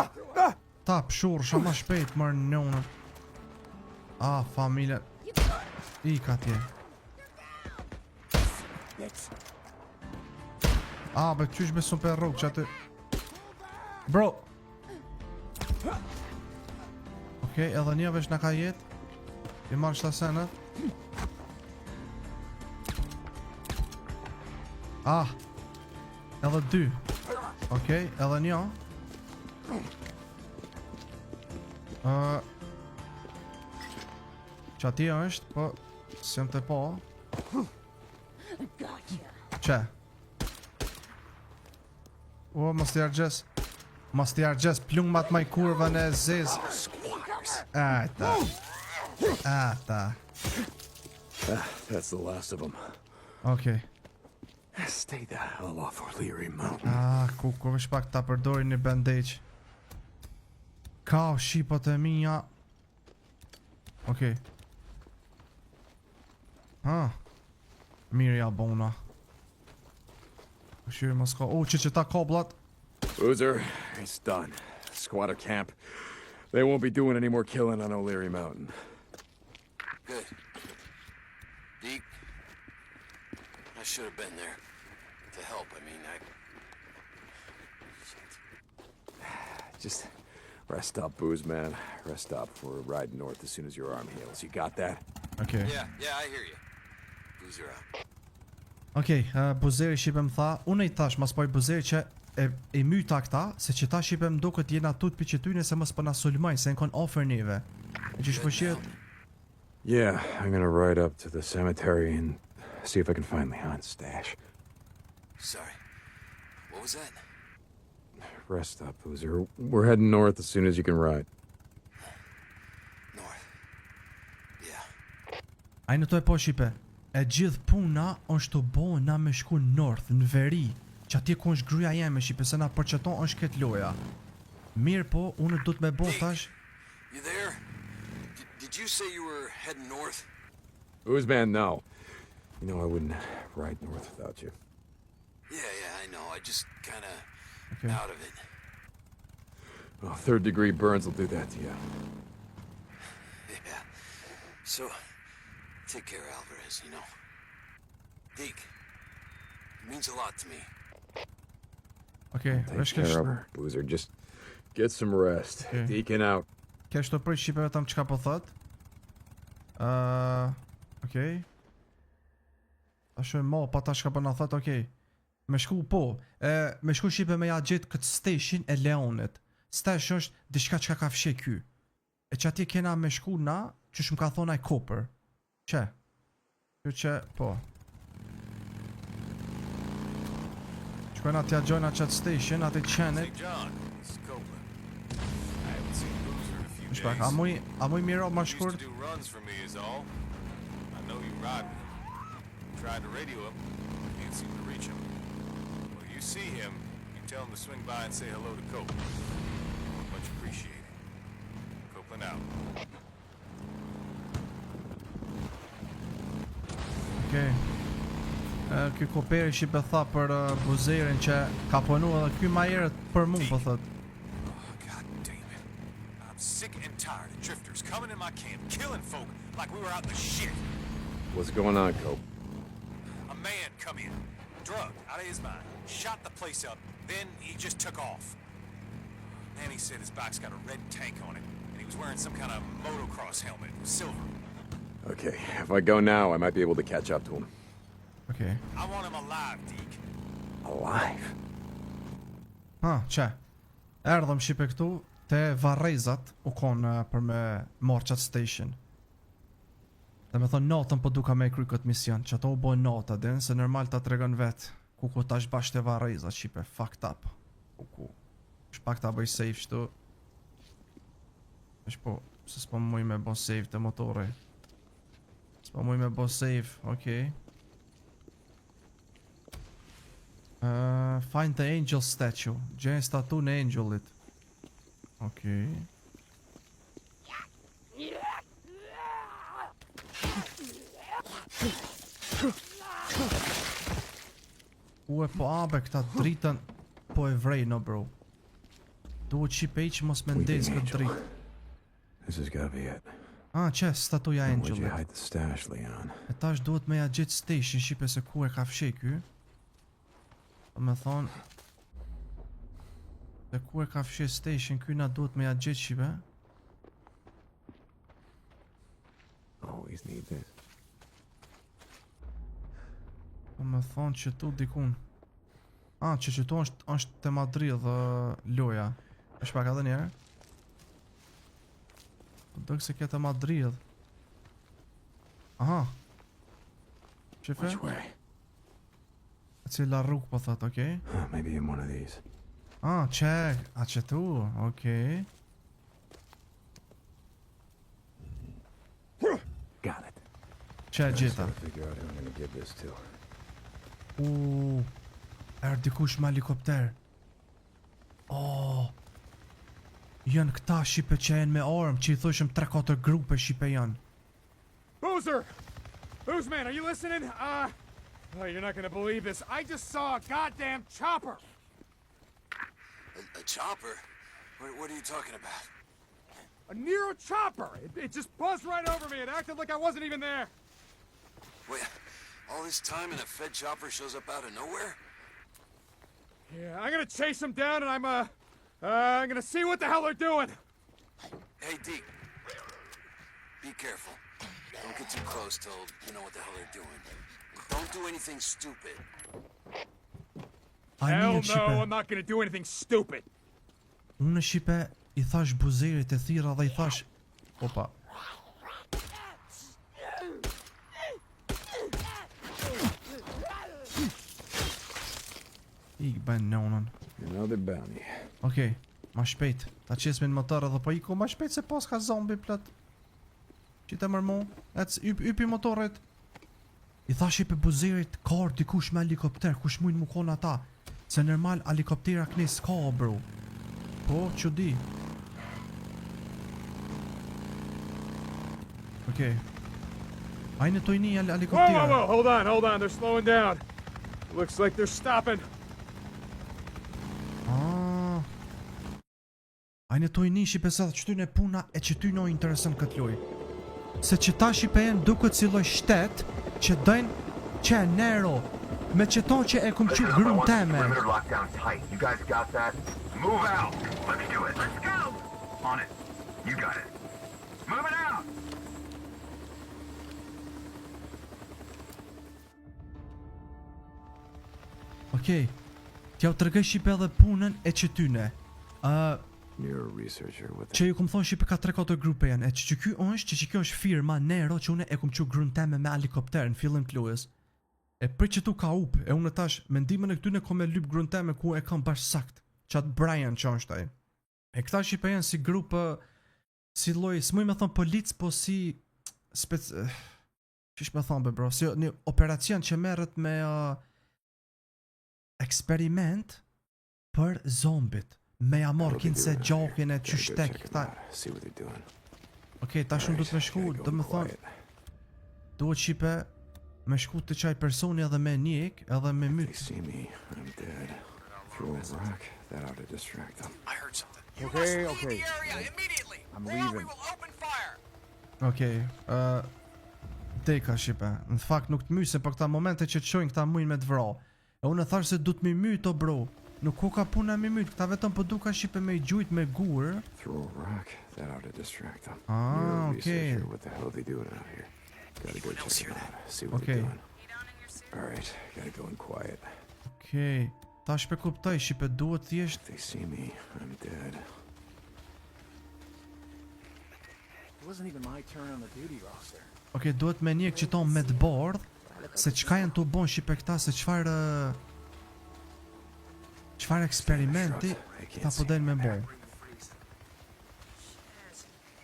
Ta pëshur, shë ma shpejt mërë njonën. A, familje. I ka tje. A, be qysh me super rogë që aty. Bro. Okej, edhe një vesh në ka jetë. I marrë shtasenet. Ah, edhe 2. Okej, edhe një. Që ati është, po, si jam të po. Që? O, mos t'i argjes. Mos t'i argjes plumbat maj kurva në zez. Ata. Ata. That's the last of them. Okej. Stay the hell off O'Leary Mountain. Ah, ku vish pak ta përdori një bandage. Ka o shqipët e mija. Okej. Ah. Mirë ja bona. Shqyri mos ka. O, që ta koblat. Boozer, it's done. Squatter camp. They won't be doing any more killing on O'Leary Mountain. Good. Deke, I should have been there to help. I mean, Just rest up, Booze, man. Rest up. We're riding north as soon as your arm heals. You got that? Okay. Yeah, I hear you. Boozer out. Okej, Buzeri shqipem tha, unë i tash mas poj Buzeri që e myta këta, se që ta shqipem do këtë jena tut për që ty nëse mos për na sulmaj, se në kon offer neve. E që shpëshjet? Yeah, I'm gonna ride up to the cemetery and see if I can find Leon's stash. Sorry. What was that? Rest up, Boozer. We're heading north as soon as you can ride. North. Yeah. Ai në to e po shqipe. E gjithë puna është të bo na me shku north, në veri, që atje ku është gruja jeme shqipe, se na përqeton është këtë loja. Mirë po, unë du të me bo tash. You there? Did you say you were heading north? Booze, man, no. You know I wouldn't ride north without you. Yeah, I know. I just kinda Okay. out of it. Well, 3rd degree burns will do that to you. Yeah. So, take care, Alvarez, you know. Deke, it means a lot to me. Okej, Take care of her, Boozer. Just get some rest. Okay. Deacon out. Kesh të prej shqipe vetëm çka po thot. Okej. Ta shohim mo, pa ta shka po na thot, okej. Me shku po, me shku shqipe me ja gjetë këtë station e Leonit. Station është diçka çka ka fshi ky. E që atje kena me shku na, që shumë ka thonë ai Cooper. Që? Që, po. Shkojnë atja gjojnë atë station, atë qenit. Shpak, a muj miro ma shkurt? Tried to radio him, can't seem to reach him. Well, you see him, you tell him to swing by and say hello to Cope. Much appreciated. Copeland out. Okej. Ky Koperi shqipe tha për Buzerin që ka punu edhe ky ma herët për mu, po thot. God damn it. I'm sick and tired of drifters coming in my camp, killing folk like we were out in the shit. What's going on, Cope? A man come in, drugged out of his mind, shot the place up, then he just took off. Then he said his bike's got a red tank on it, and he was wearing some kind of motocross helmet. Silver. Okay, if I go now, I might be able to catch up to him. Okay. I want him alive, Deke. Alive? Që? Erdhëm shipe këtu te Varrezat u konë për me marrë qatë station. Dhe me thonë natën po duka me kry këtë mision, që ato u bojnë nata din, se normal ta tregon vetë ku tash bashkë te Varrezat shipe, fucked up. Ku. Shpak ta bëj save shtu. Është po, se s'po muj me bo save të motore. S'po muj me bo save, okej. Find the angel statue. Gjen statu në angelit. Okej. Ku e po abe këta dritën po e vrej no bro. Duhet qipe i që mos me ndez këtë dritë. This has gotta be it. Që statuja Where'd you angelit. hide the stash, Leon? E tash duhet me ja gjithë station shipe se ku e ka fshej ky. Do me thonë se ku e ka fshej station ky na duhet me ja gjithë shipe. Always need this. Do me thonë që tu dikun. Që tu është te Madrid dhe loja. E shpak edhe njerë. Dëk se kete Madrid. Aha. Qife? Which way? E cila rrug po thot, okej? Maybe in one of these. Qek. Që tu, okej. Got it. Që e gjitha? Gotta figure out who I'm gonna give this to. Erë dikush me helikopter. Janë këta shipe që janë me armë, që i thushëm 3-4 grupe shipe janë. Boozer! Boozman, are you listening? Oh, you're not gonna believe this. I just saw a goddamn chopper! A chopper? What are you talking about? A Nero chopper! It just buzzed right over me. It acted like I wasn't even there. Wait, all this time and a Fed chopper shows up out of nowhere? Yeah, I'm gonna chase them down and I'm gonna see what the hell they're doing. Hey, Deke. Be careful. Don't get too close till you know what the hell they're doing. Don't do anything stupid. Hell no, I'm not gonna do anything stupid. Unë shipe i thash buzerit e thira dhe i thash... Opa. Ik bën nonën. Another bounty. Okej, ma shpejt. Ta qesmin motor edhe po iku ma shpejt se pas ka zombi plot. Qita mërmu, ypi motorit. I thash i pe buzerit, ka dikush me helikopter, kush mujnë mu kon ata. Se normal helikoptera knis ka bro. Po, që di. Okej. Ajnë të tojni helikoptera. Whoa, hold on, they're slowing down. Looks like they're stopping. Ajnë të tojni shipe se dhe qëtyn e puna e qëtyn o interesën këtë loj. Se që ta shipe jenë duke ciloj shtet që dojnë që e Nero me qëton që e kum që grun teme. You guys got that? Move out! Let's do it. Let's go! On it. You got it. Move it out! Okej. T'ja u tërgej shipe edhe punën e qëtyne. You're a researcher with Që ju kum thonë shipe ka 3-4 grupe janë. E që kjo është, që kjo është firma Nero që une e kum që grun teme me helikopter në fillim të lojës. E për që tu ka up, e unë tash, mendimin e këtyne kom e lyp grun teme ku e kam bash sakt. Qatë Brian që është taj. E këta shipe janë si grupë, si loj, s'muj me thonë polic, po si Qish me thonë be bro, si një operacion që merret me eksperiment për zombit. Me ja morë kinë se gjokin e qyshtek këta. Okej, tash unë du të me shku, do me thonë, duhet shipe me shku të qaj personi edhe me njek, edhe me mytë. That ought to distract them. I heard something. Okay. Immediately. I'm leaving. Open fire. Okej, deka shipe. Në fakt nuk të myse për këta momente që të qojnë këta mujnë me të vra. E unë e thash se du të mi mytë o bro. Nuk ka puna me myt, këta vetëm po duka shipe me gjujt me gur. Throw a rock, that ought to distract them. Ah, You're a okay. researcher. What the hell are they doing out here? Gotta go check it out. See what they're Okay. doing. Alright, gotta go in quiet. Okej. Tash pe kuptoj, shipe duhet thjesht. If they see me, I'm dead. It wasn't even my turn on the duty roster. Okej, duhet me njek që ton me të bardh, se çka janë të bon shipe këta, se çfarë eksperimenti ta po den me bon.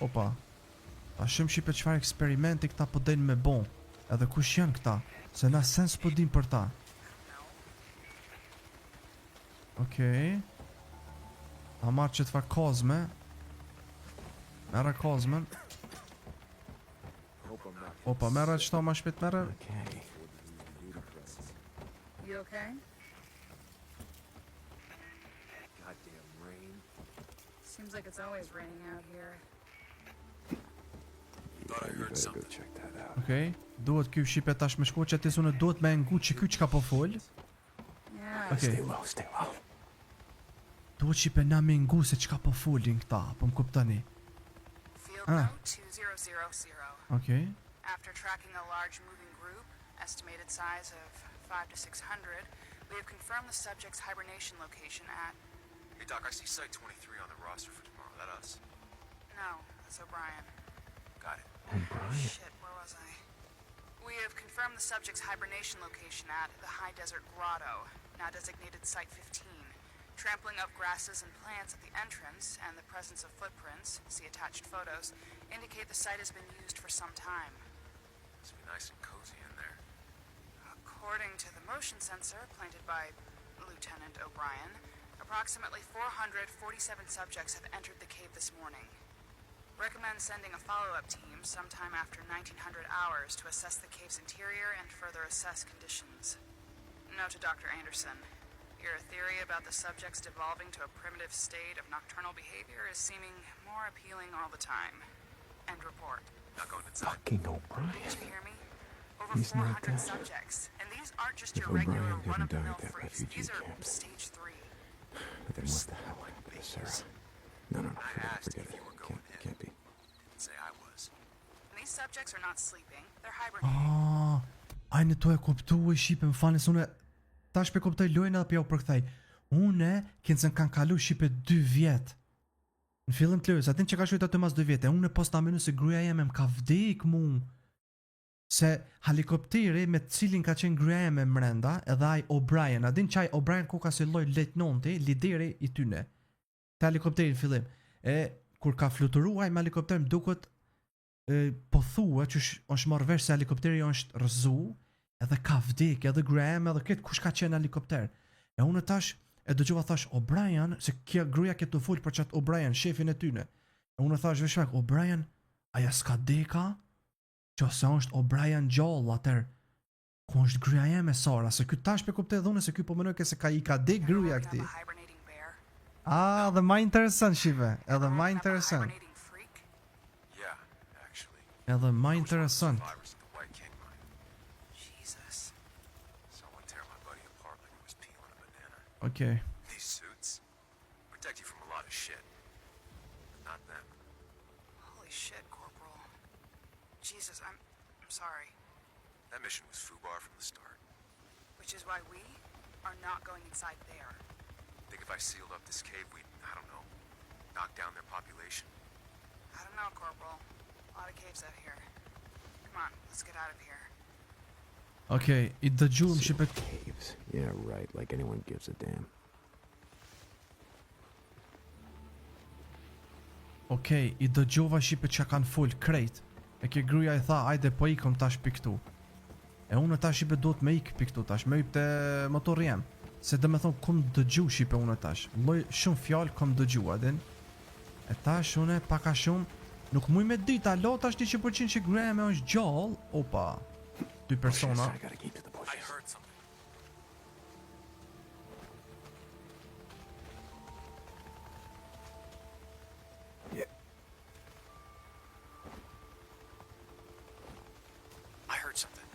Opa. Ta shumë shipe çfarë eksperimenti këta po den me bon. Edhe kush janë këta, se na sens po dim për ta. Okej. Ta marrë që të fa kozme. Merra kozmen. Opa, merra qëto ma shpet merra. Okay. You okay? Goddamn rain. Seems like it's always raining out here. Thought I You heard better go something. check that out. Okej. Duhet ky shqipe tash me shku që aty sunë duhet me ngu që ky çka po fol. Yeah. Okej. Stay low, stay low. Duhet shqipe na me ngu se çka po folin këta, po më kuptoni. Field Ah. note 2000. Okej. After tracking a large moving group, estimated size of 5 to 600, we have confirmed the subject's hibernation location at... Hey, Doc, I see Site 23 on the roster for tomorrow. That us? No, that's O'Brien. Got it. Shit, where was I? We have confirmed the subject's hibernation location at the High Desert Grotto, now designated Site 15. Trampling of grasses and plants at the entrance and the presence of footprints, see attached photos, indicate the site has been used for some time. Must be nice and cozy in there. According to the motion sensor planted by Lieutenant O'Brien, approximately 447 subjects have entered the cave this morning. Recommend sending a follow-up team sometime after 1900 hours to assess the cave's interior and further assess conditions. Note to Dr. Anderson. Your theory about the subjects devolving to a primitive state of nocturnal behavior is seeming more appealing all the time. End report. Not going inside. Fucking O'Brien. Did you hear me? Over He's not 400 dead. subjects. And these aren't just If your regular O'Brien didn't run-of-the-mill die at that freaks. refugee These are camp. stage 3. Then what the hell happened to Sarah? No, asked forget if it. you were going in. Can't be. Didn't say I was. And these subjects are not sleeping. They're hibernating. Ah, ajnë to e kuptuaj shipe më falni se unë tash pe kuptoj lojën edhe pja u përkthej. Unë kënë kanë kalu shipe 2 vjet. Në fillim të lojës, atin që ka shujt aty mas 2 vjet, e unë posta menu se gruaja jeme më ka vdek mu. Se helikopteri me të cilin ka qenë gruaja jeme mrenda, edhe ai O'Brien, a din qaj O'Brien ku ka si lloj lejtnanti, lideri i tyne. Te helikopteri në fillim. E kur ka fluturuar me helikopter më duket po thua që është marrë vesh se helikopteri është rrëzu, edhe ka vdek, edhe Graham, edhe këtë kush ka qenë në helikopter. E unë tash e dëgjova thash O'Brien, se kjo gruaja këtë të fol për çat O'Brien, shefin e tyne. E unë thash vesh pak O'Brien, aja s'ka deka? Që se është O'Brien gjallë atër. Ku është gruaja me Sara, se ky tash pe kuptoj edhe unë se ky po mënoj se ka i ka dek gruaja këti. A hibernating bear. Ah, dhe ma interesant shive, edhe ma interesant. Hibernating freak. Yeah, actually. Edhe ma interesant. Survivors of the White King mine. Jesus. Someone tear my buddy apart like it was peeling a banana. Okay. These suits protect you from a lot of shit. But not them. Holy shit, Corporal. Jesus, I'm sorry. That mission was FUBAR from the start. Which is why we are not going inside there. Think if I sealed up this cave, we'd, I don't know, knock down their population? I don't know, Corporal. A lot of caves out here. Come on, let's get out of here. Okay, i dëgjuam shipet. Caves. Yeah, right. Like anyone gives a damn. Okay, i dëgjova shipet që kanë fol krejt. E ke gruaja i tha, ajde po ikëm tash piktu. E unë tash shipet duhet me ik piktu tash, me ik te motori jem. Se dhe me thonë kom dëgju shipe unë tash. Lloj shumë fjalë kom dëgju, a din? E tash unë paka shumë nuk muj me dita, lo tash ti që përqin që gruaja me është gjallë. Opa, 2 persona. I gotta keep to the I bushes. heard something. Yeah. I heard something.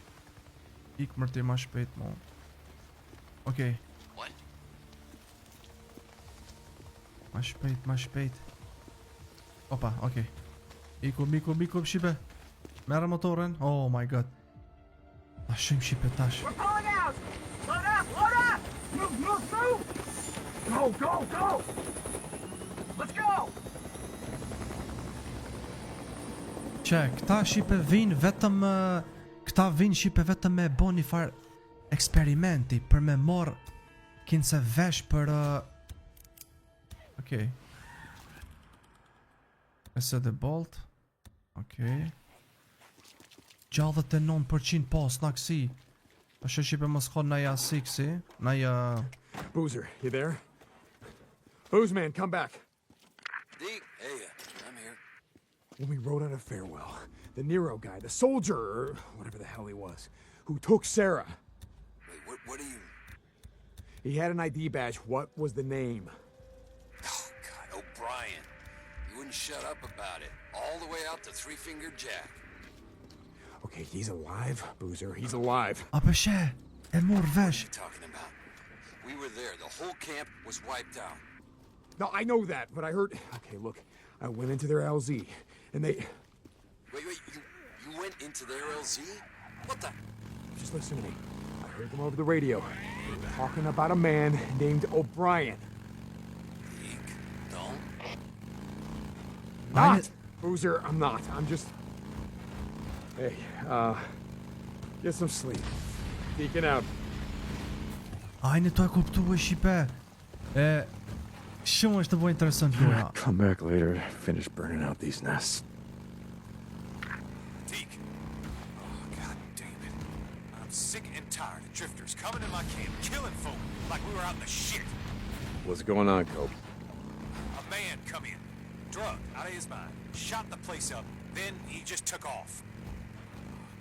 Ik mërti ma shpejt mo. Okej. What? Ma shpejt. Opa, okej. Iku, shipe. Merë motorin. Oh my god. Ta shim shipe tash. We're pulling out! Load up! Move! Go! Let's go! Që, këta shipe vinë vetëm... Këta vinë shipe vetëm me bo një farë eksperimenti për me morë kinse vesh për... Okej. Ese dhe bolt. Okej. 69% pas në kësi. Është shipe mos ka naja si kësi. Naja... Boozer, you there? Boozman, come back. Deke, hey, I'm here. When we rode out of Farewell, the Nero guy, the soldier, or whatever the hell he was, who took Sarah. Wait, what are you... He had an ID badge. What was the name? Oh, God, O'Brien. You wouldn't shut up about it. All the way out to Three Finger Jack. Okay, he's alive, Boozer. He's alive. A përshë, e mor vesh. What are you talking about? We were there. The whole camp was wiped out. No, I know that, but I heard... Okay, look. I went into their LZ, and they... Wait, you went into their LZ? What the... Just listen to me. I heard them over the radio. They were talking about a man named O'Brien. Deke, don't... Not! Boozer, I'm not. I'm just... Hey, get some sleep. Deacon out. Ajnë të e kuptu e shipe. Shumë është të bëjë interesant loja. Come back later, finish burning out these nests. Deke. Oh, god damn it. I'm sick and tired of drifters coming in my camp, killing folk like we were out in the shit. What's going on, Cope? A man come in, drugged out of his mind, shot the place up, then he just took off.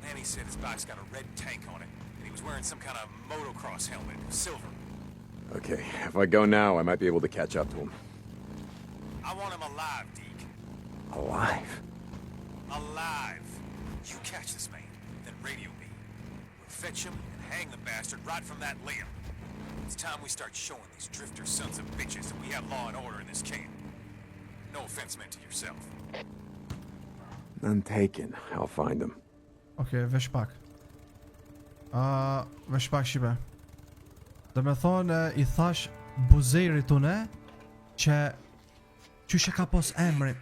Manny said his bike's got a red tank on it, and he was wearing some kind of motocross helmet, silver. Okay, if I go now, I might be able to catch up to him. I want him alive, Deke. Alive? Alive. You catch this man, then radio me. We'll fetch him and hang the bastard right from that limb. It's time we start showing these drifter sons of bitches that we have law and order in this camp. No offense meant to yourself. None taken. I'll find him. Okej, vesh pak. Vesh pak shipe. Dhe me thonë, i thash buzerit une që qyshe ka pos emrin.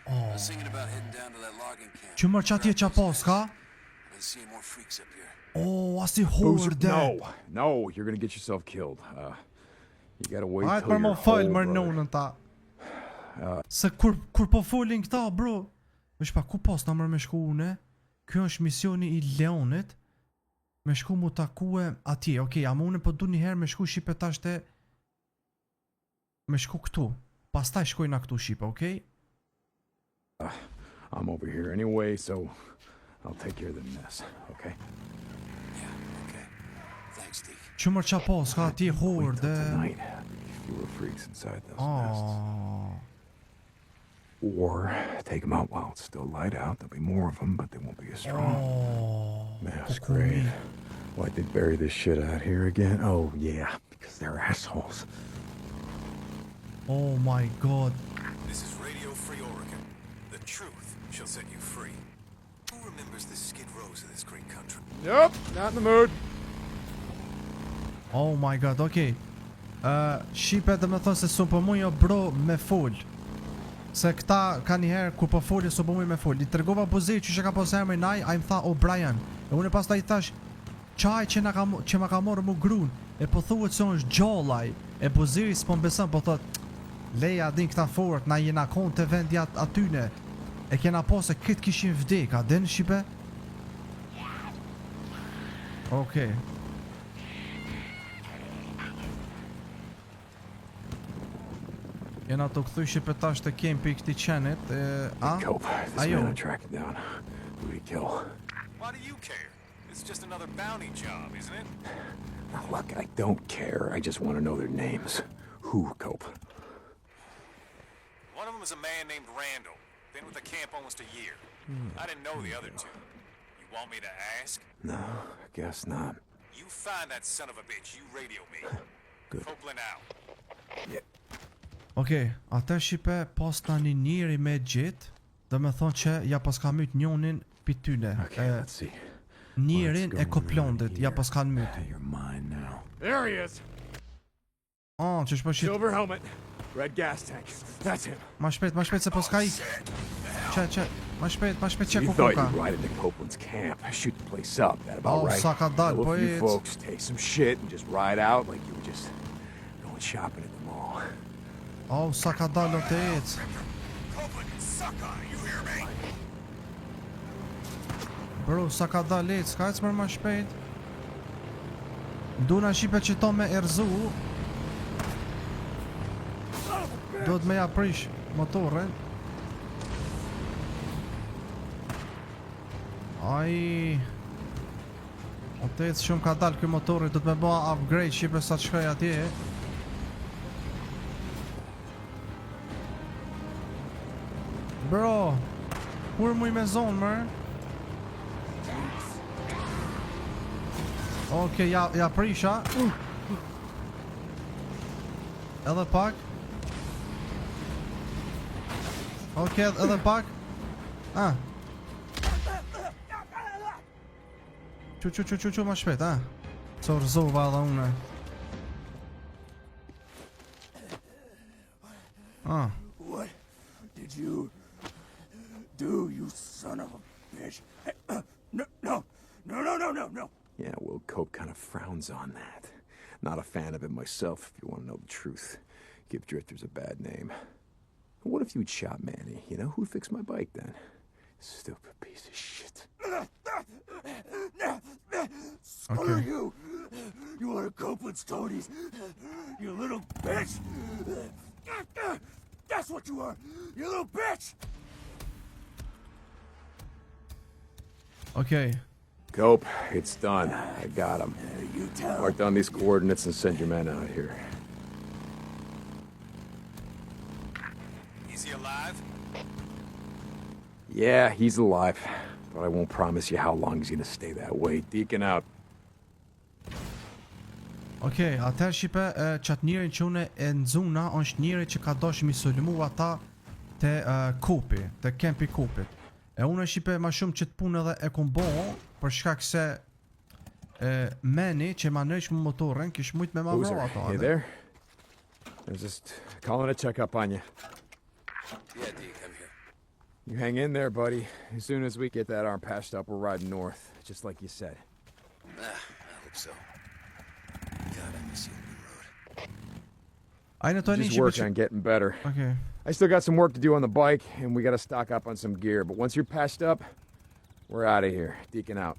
I was thinking about heading down to that logging camp. Që mërë që atje që pos ka? I've been seeing more freaks up here. Oh, asi Boozer, horde. no, you're gonna get yourself killed. You gotta wait Ajt till për më you're falë whole, mërë brother. nonën ta. Se kur po folin këta, bro. Vesh pa, ku pos na mërë me shku une? Kjo është misioni i Leonit. Me shku mu takue atje, okej, ama une po du njëherë me shku shipe tashte. Me shku këtu. Pastaj shkojna këtu shipe, okej? I'm over here anyway, so I'll take care of the mess, okay? Yeah, okay. Thanks, Deke. Që mërë qa pos, ka atje horde. Tonight, fewer freaks inside those nests. Or take them out while it's still light out. There'll be more of them, but they won't be as strong. Masquerade. Why'd they bury this shit out here again? Oh, yeah, because they're assholes. Oh my god. This is Radio Free Oregon. The truth shall set you free. Who remembers the Skid Rows of this great country? Yep, not in the mood. Oh my god, okej. Shqipe dhe me thonë se su për mu jo bro me full. Se këta ka njëherë kur po folin su për mu me full. I tërgova buzir që që ka pos emri naj, a im tha O'Brien. E unë pas ta i thash, qaj që ma ka morë mu grun. E po thuhet se unë është gjallaj. E buziri s'po mbesën, po thot, leja din këta fort, na jena konë të vendi atyne. E kena po se këtë kishin vdek, a din Shqipe? Okej. Jena të këthuj Shqipe tash të kempi i këti qenit, Cope, this man I tracked down. Who'd he kill? Why do you care? It's just another bounty job, isn't it? Now, look, I don't care. I just want to know their names. Who, Cope? One of them is a man named Randall. Been with the camp almost a year. I didn't know the other two. You want me to ask? No, I guess not. You find that son of a bitch, you radio me. Good. Copeland out. Yeah. Okej, atë shipe pas tani njëri me gjet, do me thonë që ja pas ka myt njonin pityne. Njërin e koplondit, ja pas kanë myt. There he is. Që shpo shit. Silver helmet, red gas tank. That's him. Ma shpejt se pas ka ik. Ma shpejt që You ku thought ka. you'd ride into Copeland's camp, shoot the place up, that about right? Sa ka dal, Well, po a few ec. folks take some shit and just ride out like you were just going shopping at the mall. Sa ka dal o të ec. Bro, sa ka dal ec, ka ec mërë ma shpejt. Duna shipe që to me erzu. Do të me ja prish motorin. Ai. O të ec shumë ka dal këj motorit, do të me bëha upgrade shipe sa të shkaj atje. Bro, kur muj me zonë mërë? Okej, ja prisha. Edhe pak. Okej, edhe pak. Qu ma shpet, Co rëzova edhe une. What did you do, you son of a bitch? No. Yeah, well, Cope kind of frowns on that. Not a fan of it myself, if you want to know the truth. Give drifters a bad name. What if you'd shot Manny? You know, who'd fix my bike then? Stupid piece of shit. Screw you! You are Copeland's toadies, you little bitch! That's what you are, you little bitch! Okay. Cope, it's done. I got him. You tell. Mark down these coordinates and send your men out here. Is he alive? Yeah, he's alive. But I won't promise you how long he's gonna stay that way. Deacon out. Okej, atëherë shipe qatë njërin që une e nëzuna është njëri që ka dosh mi sulmu ata të Kopi, të kempi Kopit. E une shipe ma shumë që të punë edhe e kumbo për shkak se Manny që ma nërsh më motorin kish mujt me ma mro ato. You there? I was just calling to check up on you. Yeah, Deke, I'm here. You hang in there, buddy. As soon as we get that arm patched up, we're riding north, just like you said. I hope so. God, I miss you on the road. I know Just work on getting better. Okay. I still got some work to do on the bike, and we gotta stock up on some gear. But once you're patched up, we're out of here. Deacon out.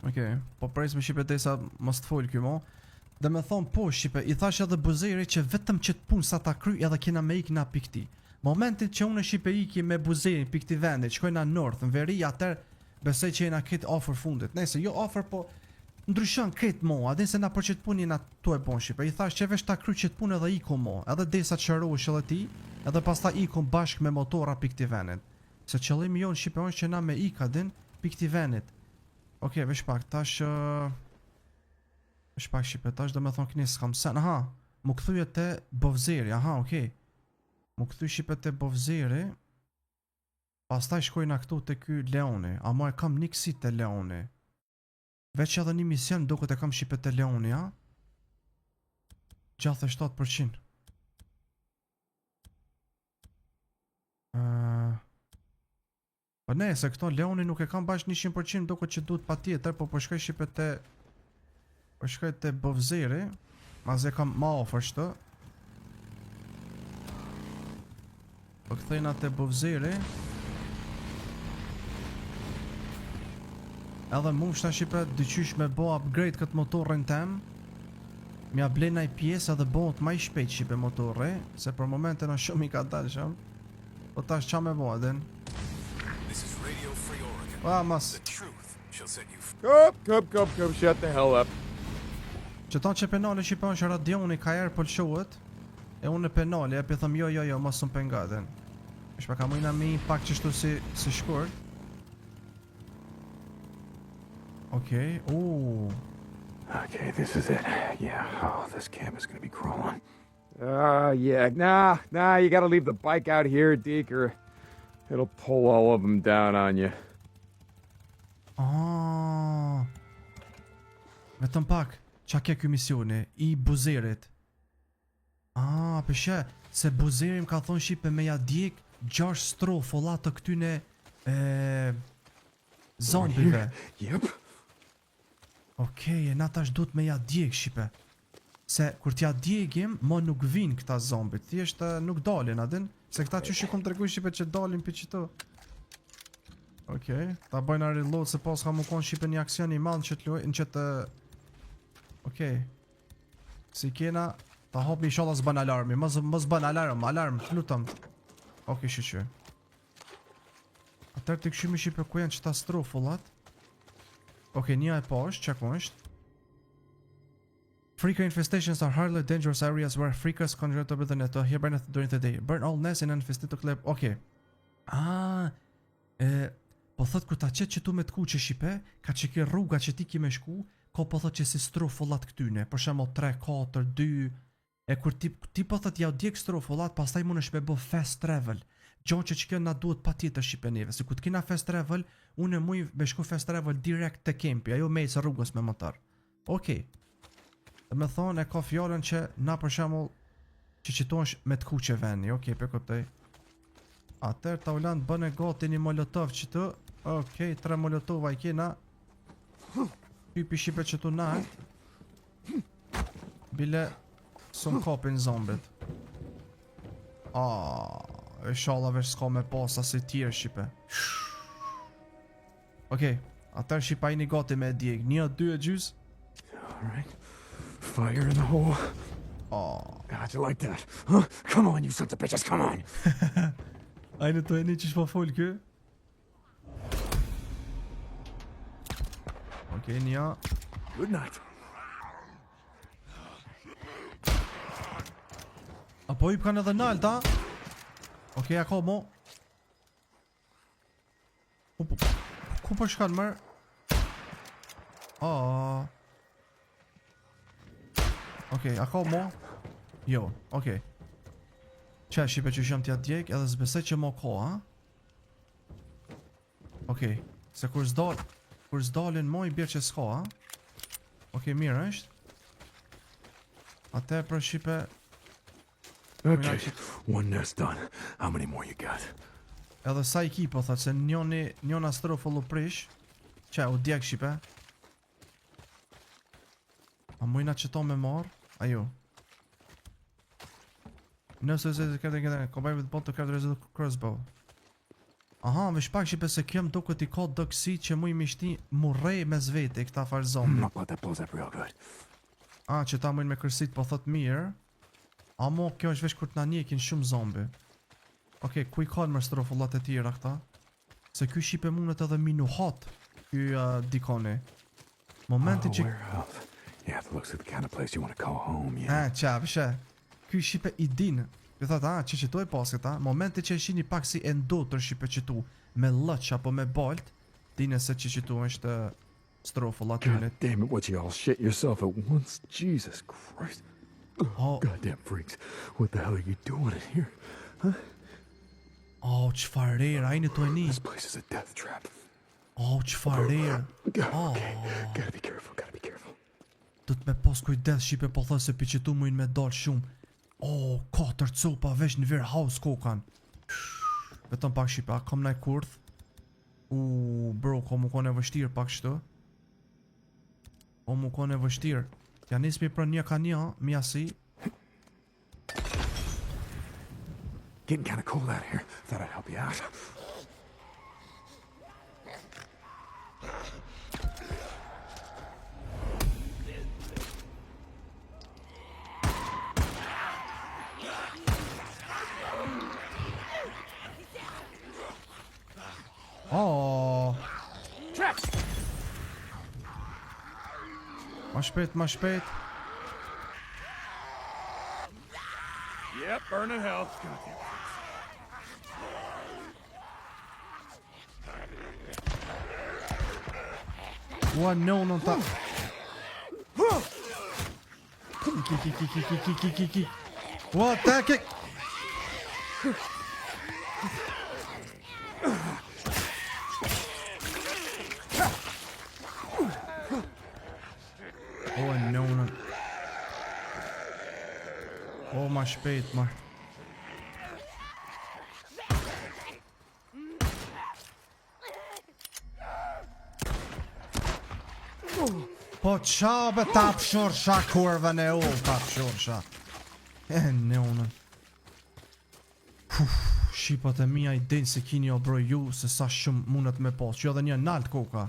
Okay. Po pres me shipe desa mos të fol ky mo. Dhe me thon po shipe, I thash edhe Buzeri që vetëm që të punë sa ta kry edhe kena me ik na pikti. Momentin që unë shqipe iki me Buzerin pikti vendit, shkojna north, në veri atër besoj që jena këtë offer fundit. Nëse jo offer, po ndryshon këtë mo, adin se na për që të punë jena tu e bon shqipe. I thash që vesh ta kry që të punë edhe iko mo, edhe desa të shërohesh edhe ti, edhe pas ta iko bashk me motora pikti vendit. Se qëllimi jonë shqipe është që na me ika din pikti vendit. Okej, vesh pak, tash... vesh pak shqipe, tash dhe me thonë këni s'kam sen, aha, mu këthuje te Bovzeri, aha, okej. Mu këthy shqipe te Bovzeri. Pastaj shkojna këtu te ky Leoni. Ama e kam një kësi te Leoni. Veç edhe një mision do këtë e kam shqipe te Leoni, ha? Gjathë 7%. Po ne, se këto Leoni nuk e kam bash 100% do këtë që duhet pa tjetër, po shkoj shqipe te... po shkoj te Bovzeri. Mas e kam ma ofër shtë. Po këthejna te Bovzeri. Edhe mu shta shqipe dyqysh me bo upgrade këtë motorin tem. Mja blena I pjesë edhe bohët ma I shpejt shqipe motorri. Se për momente në shumë I ka dalë po tash qa me bo adin. Mas Cup, shut the hell up. Që ta që penale shqipe është radioni ka erë pëlqohet. E unë penale, e për thëm jo, mos unë pengatin. Shpa ka mujna mi pak qështu si shkurt. Okej, Okay, this is it. Yeah, this camp is gonna be crawling. Yeah. Nah, you gotta leave the bike out here, Deke, or it'll pull all of them down on you. Vetëm pak, qa ke ky misioni, I buzerit. Përshe, se buzeri më ka thonë shipe me ja djek 6 strofolla të këtyne zombive. Yep. Okej, na tash duhet me ja djek shipe. Se kur t'ja djegim, mo nuk vinë këta zombit, thjesht nuk dalin, adin? Se këta që shikum të regu shipe që dalin për qëto. Okej, ta bëjna reload se pas ka më konë shipe një aksion I madhë që t'luaj, në që të... Okej. Si kena, ta hopmi shala s'ban alarmi, mos ban alarm, flutëm. Okej, shqyqy. Atër të këshymi shipe ku janë qëta strofullat. Okej, një e posh, qëku është. Freaker infestations are highly dangerous areas where freakers conjure over the net to hear burn during the day. Burn all nests and infested to clip. Okej. Po thot kur ta qet që tu me të kuqe shipe, ka që ke rruga që ti ki me shku, ko po thot që si strofullat këtyne, për shembull 3, 4, 2, e kur ti po thot ja djek strofullat, pastaj mundesh me bë fast travel. Gjon që kjo na duhet patjetër shipe neve, se kur të kena fast travel, unë muj me shku fast travel direkt te kempi, ajo me së rrugës me motor. Okej. Dhe me thonë e ka fjallën që na për shembull që qitohesh me të kuqe veni, okej, për këtej. Atër ta ulan të bëne gati një molotov që të, okej, 3 molotova I kena. Hypi shipe që tu nalt. Bile, sëm kapin zombit. E shallave s'ka me pasa si tjerë shipe. Okej, atër shipa I një gati me djeg, 1, 2 e gjys. Alright. Fire in the hole. How'd you like that? Huh? Come on, you sons of bitches, come on! Ajnë të e një që shpa fol kë. Okej, një. Good night. Apo I kanë edhe nalt, ha? Okej, ako mo. Ku për shkan mërë? Okej, ako mo? Jo, okej. Qa shipe që shëm t'ja djek edhe zbesej që mo ko, ha? Okej, se kur s'dalin mo I bjerë që s'ka, ha? Okej, mirë është. Ate për shipe... Okay, one nest done. How many more you got? Edhe sa I ki po thot se njona strofullu prish. Qa, u djek shipe? A mujna që to me marë? Ajo. Nëse se këtë combine with both to carry the crossbow. Aha, me shpak shipe se kjo më duket I ka dëksi që muj mishti murrej me zvete I këta farë zombi. Që ta mujnë me kërsit po thot mirë. Amo kjo është vesh kur t'na njekin shumë zombi. Okej, ku I kanë mërë strofullat e tjera këta? Se kjo shipe mundet edhe minuhat. Kjo dikoni. Momentin që... Yeah, that looks like the kind of place you want to call home, yeah. Qa, vëshe. Ky shipe I din. Dhe thot, që qëtu e pas këta, momenti që e shini pak si endotër shipe qëtu, me lëq apo me balt, dine se që qëtu është strofullat unit. God damn it, what you all shit yourself at once? Jesus Christ. Oh, goddamn freaks. What the hell are you doing in here? Huh? Qfar rejrë, ajnë të e një. This place is a death trap. Qfar rejrë. Okay, gotta be careful. Do të me pas kujdes shipe po thë se pi qëtu mujnë me dalë shumë. 4 copa vesh në warehouse kokan. Vetëm pak shipe, a kom naj kurth. Bro, ko mu kone vështirë pak shtë. Ko mu kone vështirë. Ja nismi për një ka një, mja si. Getting kinda cold out here. Thought I'd help you out. Ma shpejt. Yep, burn in hell. Ua, no, non ta... What the heck? Oh, no. Oh, ma shpejt, ma. Po qabe ta pëshursha kurve në ullë ta pëshursha. Ne unën. Shqipat e mija I denë se kini o broj ju se sa shumë mundet me pas. Që edhe një nalt koka.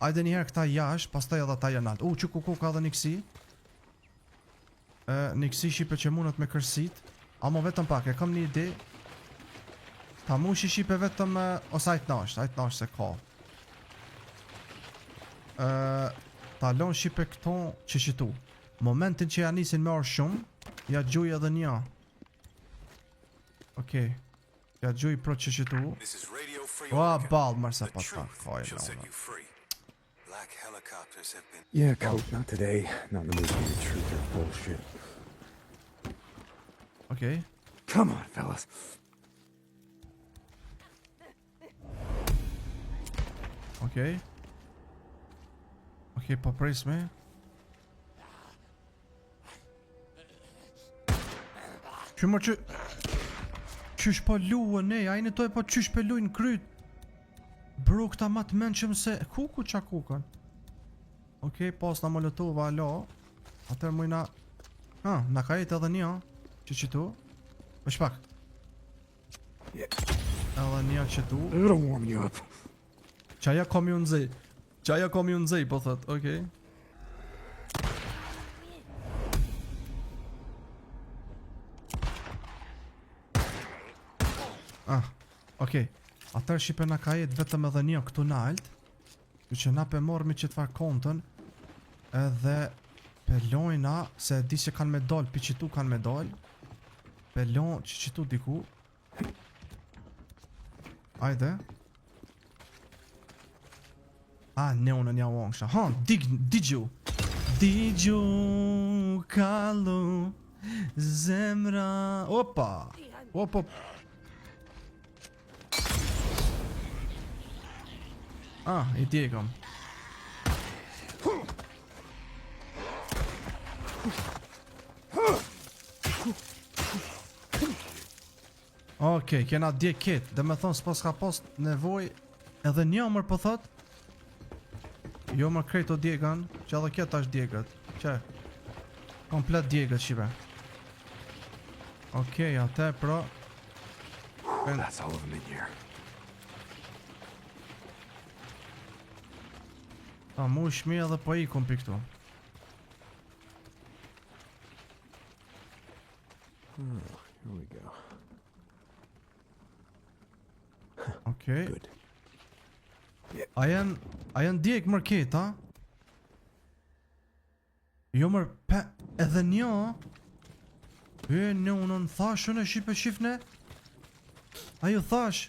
Ajde njëherë këta jash, pas taj edhe ta janë nalt. Që ku koka edhe një kësi. Një kësi shqipe që mundet me kërsit. Amo vetëm pak, e kam një ide. Ta mu shqipe vetëm ose ajt nash se ka. Ta lon shqipe këto që qitu. Momentin që ja nisin me orë shumë, ja gjuj edhe një. Okej. Ja gjuj pro që qitu. Ua, balë mërë se pas ta. Yeah, Cope, not today. Not in the mood for your truth or bullshit. Okay. Come on, fellas. Okay. Okay, po pres me. Që më që... Qysh po luën ne, a I në toj po qysh po luën kryt. Bro, këta ma të menqëm se... Kuku qa kukën. Okej, pas na molotova alo. Atër mujna... na ka jetë edhe një, që qitu. Vesh pak. Edhe një qitu. It'll warm you up. Qaja kom ju nëzej. Qaja kom ju nëzej, po thët, okej. Okej. Atër shqipe na ka jetë vetëm edhe një këtu nalt. Që na pe mormi që të farë kontën. Edhe pelojna, se di që kanë me doll, pi qitu kanë me doll. Pelon që qitu diku. Ajde. Ne unë një uangsha. Digju. Digju kalu zemra. Opa. I djegam. Okej, kena djeg ket. Dhe me thonë s'pas ka pas nevoj. Edhe një mërë po thot. Jo më krejt o djegan. Që edhe kjeta është djegët. Që? Komplet djegët shibe. Okej, atë pro. That's all of them in here. Mu shmi edhe po I kom pi këtu. Here we go. Okej. Good. A janë djeg mërket, ha? Jo mër, edhe një? Në unë thashën e shqipe shifne? A ju thash?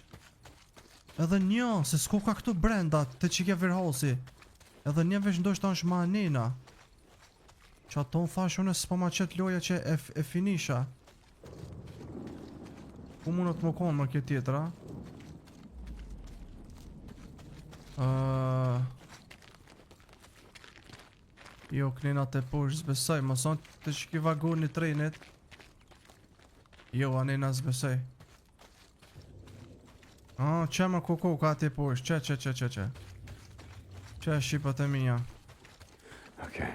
Edhe një, se s'ko ka këtu brenda, të që ke virhosi. Edhe një vesh ndoshta është ma anena. Që ato në thashën e s'pa ma qëtë loja që e finisha. Ku mundët më konë më këtë tjetëra? Jo, knina të posh zbesaj, më sonë të që ki vagur një trenit. Jo, anena zbesaj. Që më koko ka të posh, që. Që shqipat e mija. Okay.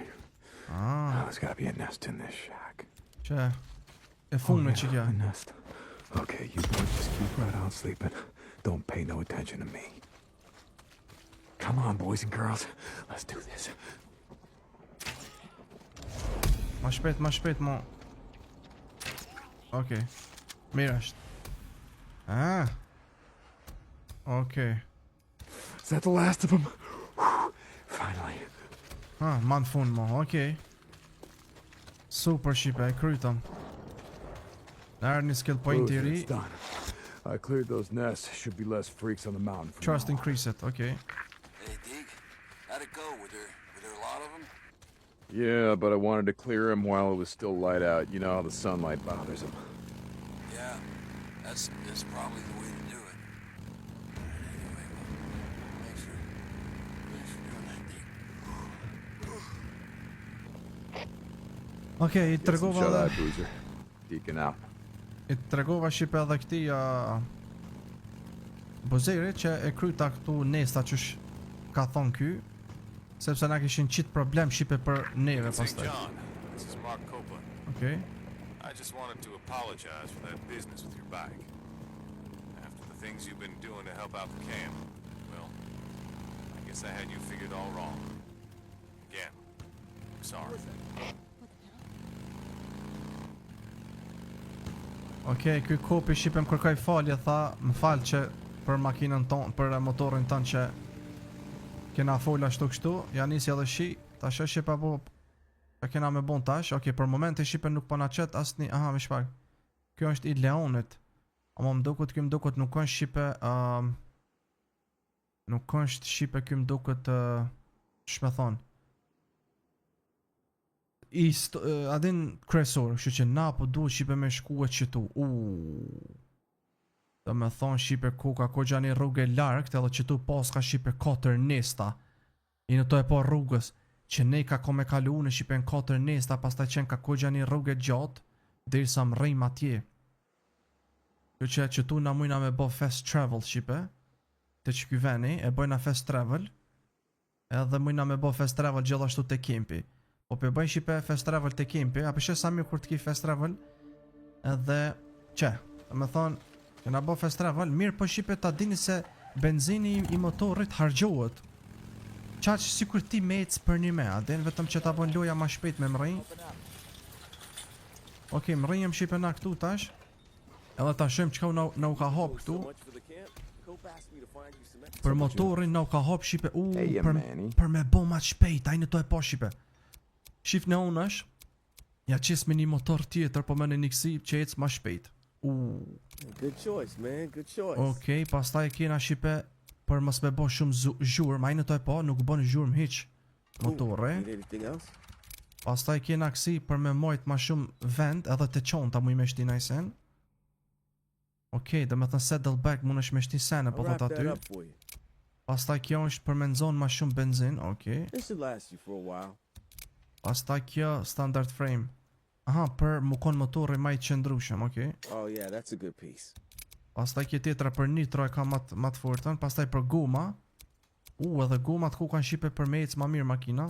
There's gotta be a nest in this shack. Që? E funë që kja. A nest. Okay, you boys just keep right on sleeping. Don't pay no attention to me. Come on, boys and girls. Let's do this. Ma shpejt, mo. Okej. Mirë është. Okej. Is that the last of them? Finally. Man fund mo, okej. Super shqipe, e krytëm. Nërë një skill point I ri. It's done. I cleared those nests. Should be less freaks on the mountain. Trust increase it, okej. Hey, Deke, how'd it go? Were there a lot of them? Yeah, but I wanted to clear him while it was still light out. You know how the sunlight bothers him. Yeah, that's probably the way to do it. Anyway, well, thanks for doing that, Deke. Okej, I Get some tregova shut-eye, edhe Boozer. Deacon out. I tregova shqipe edhe këtij Buzerit që e kryta këtu nesta që ka thonë ky, sepse na kishin qit problem shqipe për neve St. pastaj. John, this is Mark Copeland. Okay. I just wanted to apologize for that business with your bike. After the things you've been doing to help out the camp, well, I guess I had you figured all wrong. Again, I'm sorry. Okej, ky kopi shqipe më kërkoi falje, tha, më fal që për makinën tonë, për motorin tonë që kena fol ashtu kështu, ja nisi edhe shi, tash shqipe apo që kena me bon tash. Okej, për momentin shqipe nuk po na çet asnjë, aha, më shpak. Kjo është I Leonit. Ama më duket ky më duket nuk është shqipe, nuk është shqipe ky më duket ç'më thon. Adin kresor, kështu që na po duhet shqipe me shkuet qëtu. Do me thonë shqipe ku ka ko gjani rrugë e largët, edhe qëtu pas ka shqipe 4 nesta. I në to e po rrugës, që ne ka ko me kalu në shqipe në 4 nesta, pas ta qenë ka ko gjani rrugë e gjatë, dhe sa më rejmë atje. Kjo që qëtu na mujna me bo fast travel shqipe, të që ky veni, e bojna fast travel, edhe mujna me bo fast travel gjithashtu të kempi. Po për bëjnë shqipe fast travel të kempi, a përshë sa mirë kur të ki fast travel, edhe që, dhe me thonë, këna bo fast travel, mirë për shqipe ta dini se benzini I motorit hargjohet. Qaq si kur ti me ecë për një me, adin vetëm që ta bon loja ma shpejt me mrejnë. Okej, mrejnë shqipe na këtu tash, edhe ta shem qka na u ka hap këtu. Për motorin na u ka hap shqipe, për me bo ma shpejt, ajnë to e po shqipe. Shif në unë është, ja qes me një motor tjetër, po me në niksi që ecë ma shpejt. Good choice, man. Good choice. Okej, pastaj kena shqipe për mos me bo shumë zhurmë, ajnë to e po, nuk bon zhurmë hiq motore. Pastaj kena kësi për me mojt ma shumë vend, edhe të qonë ta mu I me shti najsen. Okej, dhe me thënë saddleback mu nësh me shti sene, po thot aty. Pastaj kjo është për me nëzon ma shumë benzin, okej. Pastaj kjo standard frame. Aha, për mu kon motori ma I qëndrushëm, okej. Oh yeah, that's a good piece. Pastaj kjo tjetra për nitro e ka ma të fortën. Pastaj për guma. Edhe gumat ku kanë shqipe për me ecë ma mirë makina.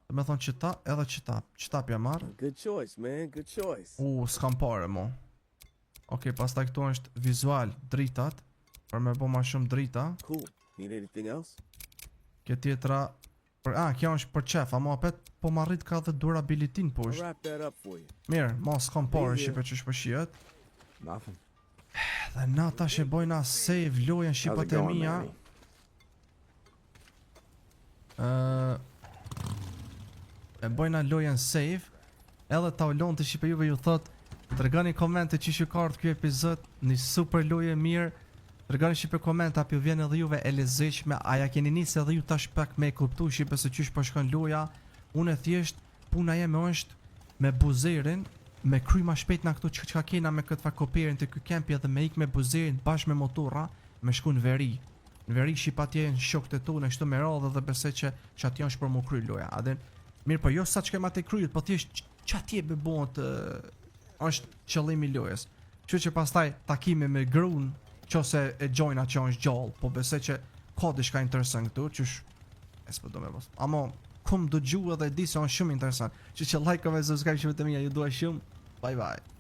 Dhe me thonë qëta edhe qëtap. Qëtap ja marë. Good choice, man. Good choice. S'kam pare mo. Okej, pastaj këtu është vizual dritat. Për me bo ma shumë drita. Cool. Need anything else? Kjo tjetra kjo është për qef, ama apet po marrit ka dhe durabilitin poshtë. Mirë, ma s'kam pare shqipe që shpëshjet. Dhe na tash e bojna save lojen shqipat e mija. E bojna lojen save. Edhe ta ullon të shqipe juve ju thot, të regani komente që shu kartë kjo epizod, një super loje mirë. Tregoni shqipe komenta apo vjen edhe juve e lezetshme, a ja keni nisë edhe ju tash pak me kuptu shqipe se qysh po shkon loja. Unë thjesht puna jeme është me buzerin, me kry ma shpejt na këtu çka kena me këtë fakoperin të ky kempi edhe me ik me buzerin bashkë me motorra, me shku në veri. Në veri shqip atje në shokët e tu, në kështu me radhë dhe besoj që atje është për mu kry loja. Adin, mirë po jo sa që kema të kryet, po thjesht që atje be bon të është qëllimi lojës. Që që pastaj takime me grun, qose e gjojna që është gjallë, po besoj që ka diçka interesant këtu, qysh e s'po do me bos. Amo, kum do gju edhe di se është shumë interesant. Që like, comment, subscribe, shumë të mija, ju dua shumë. Bye bye.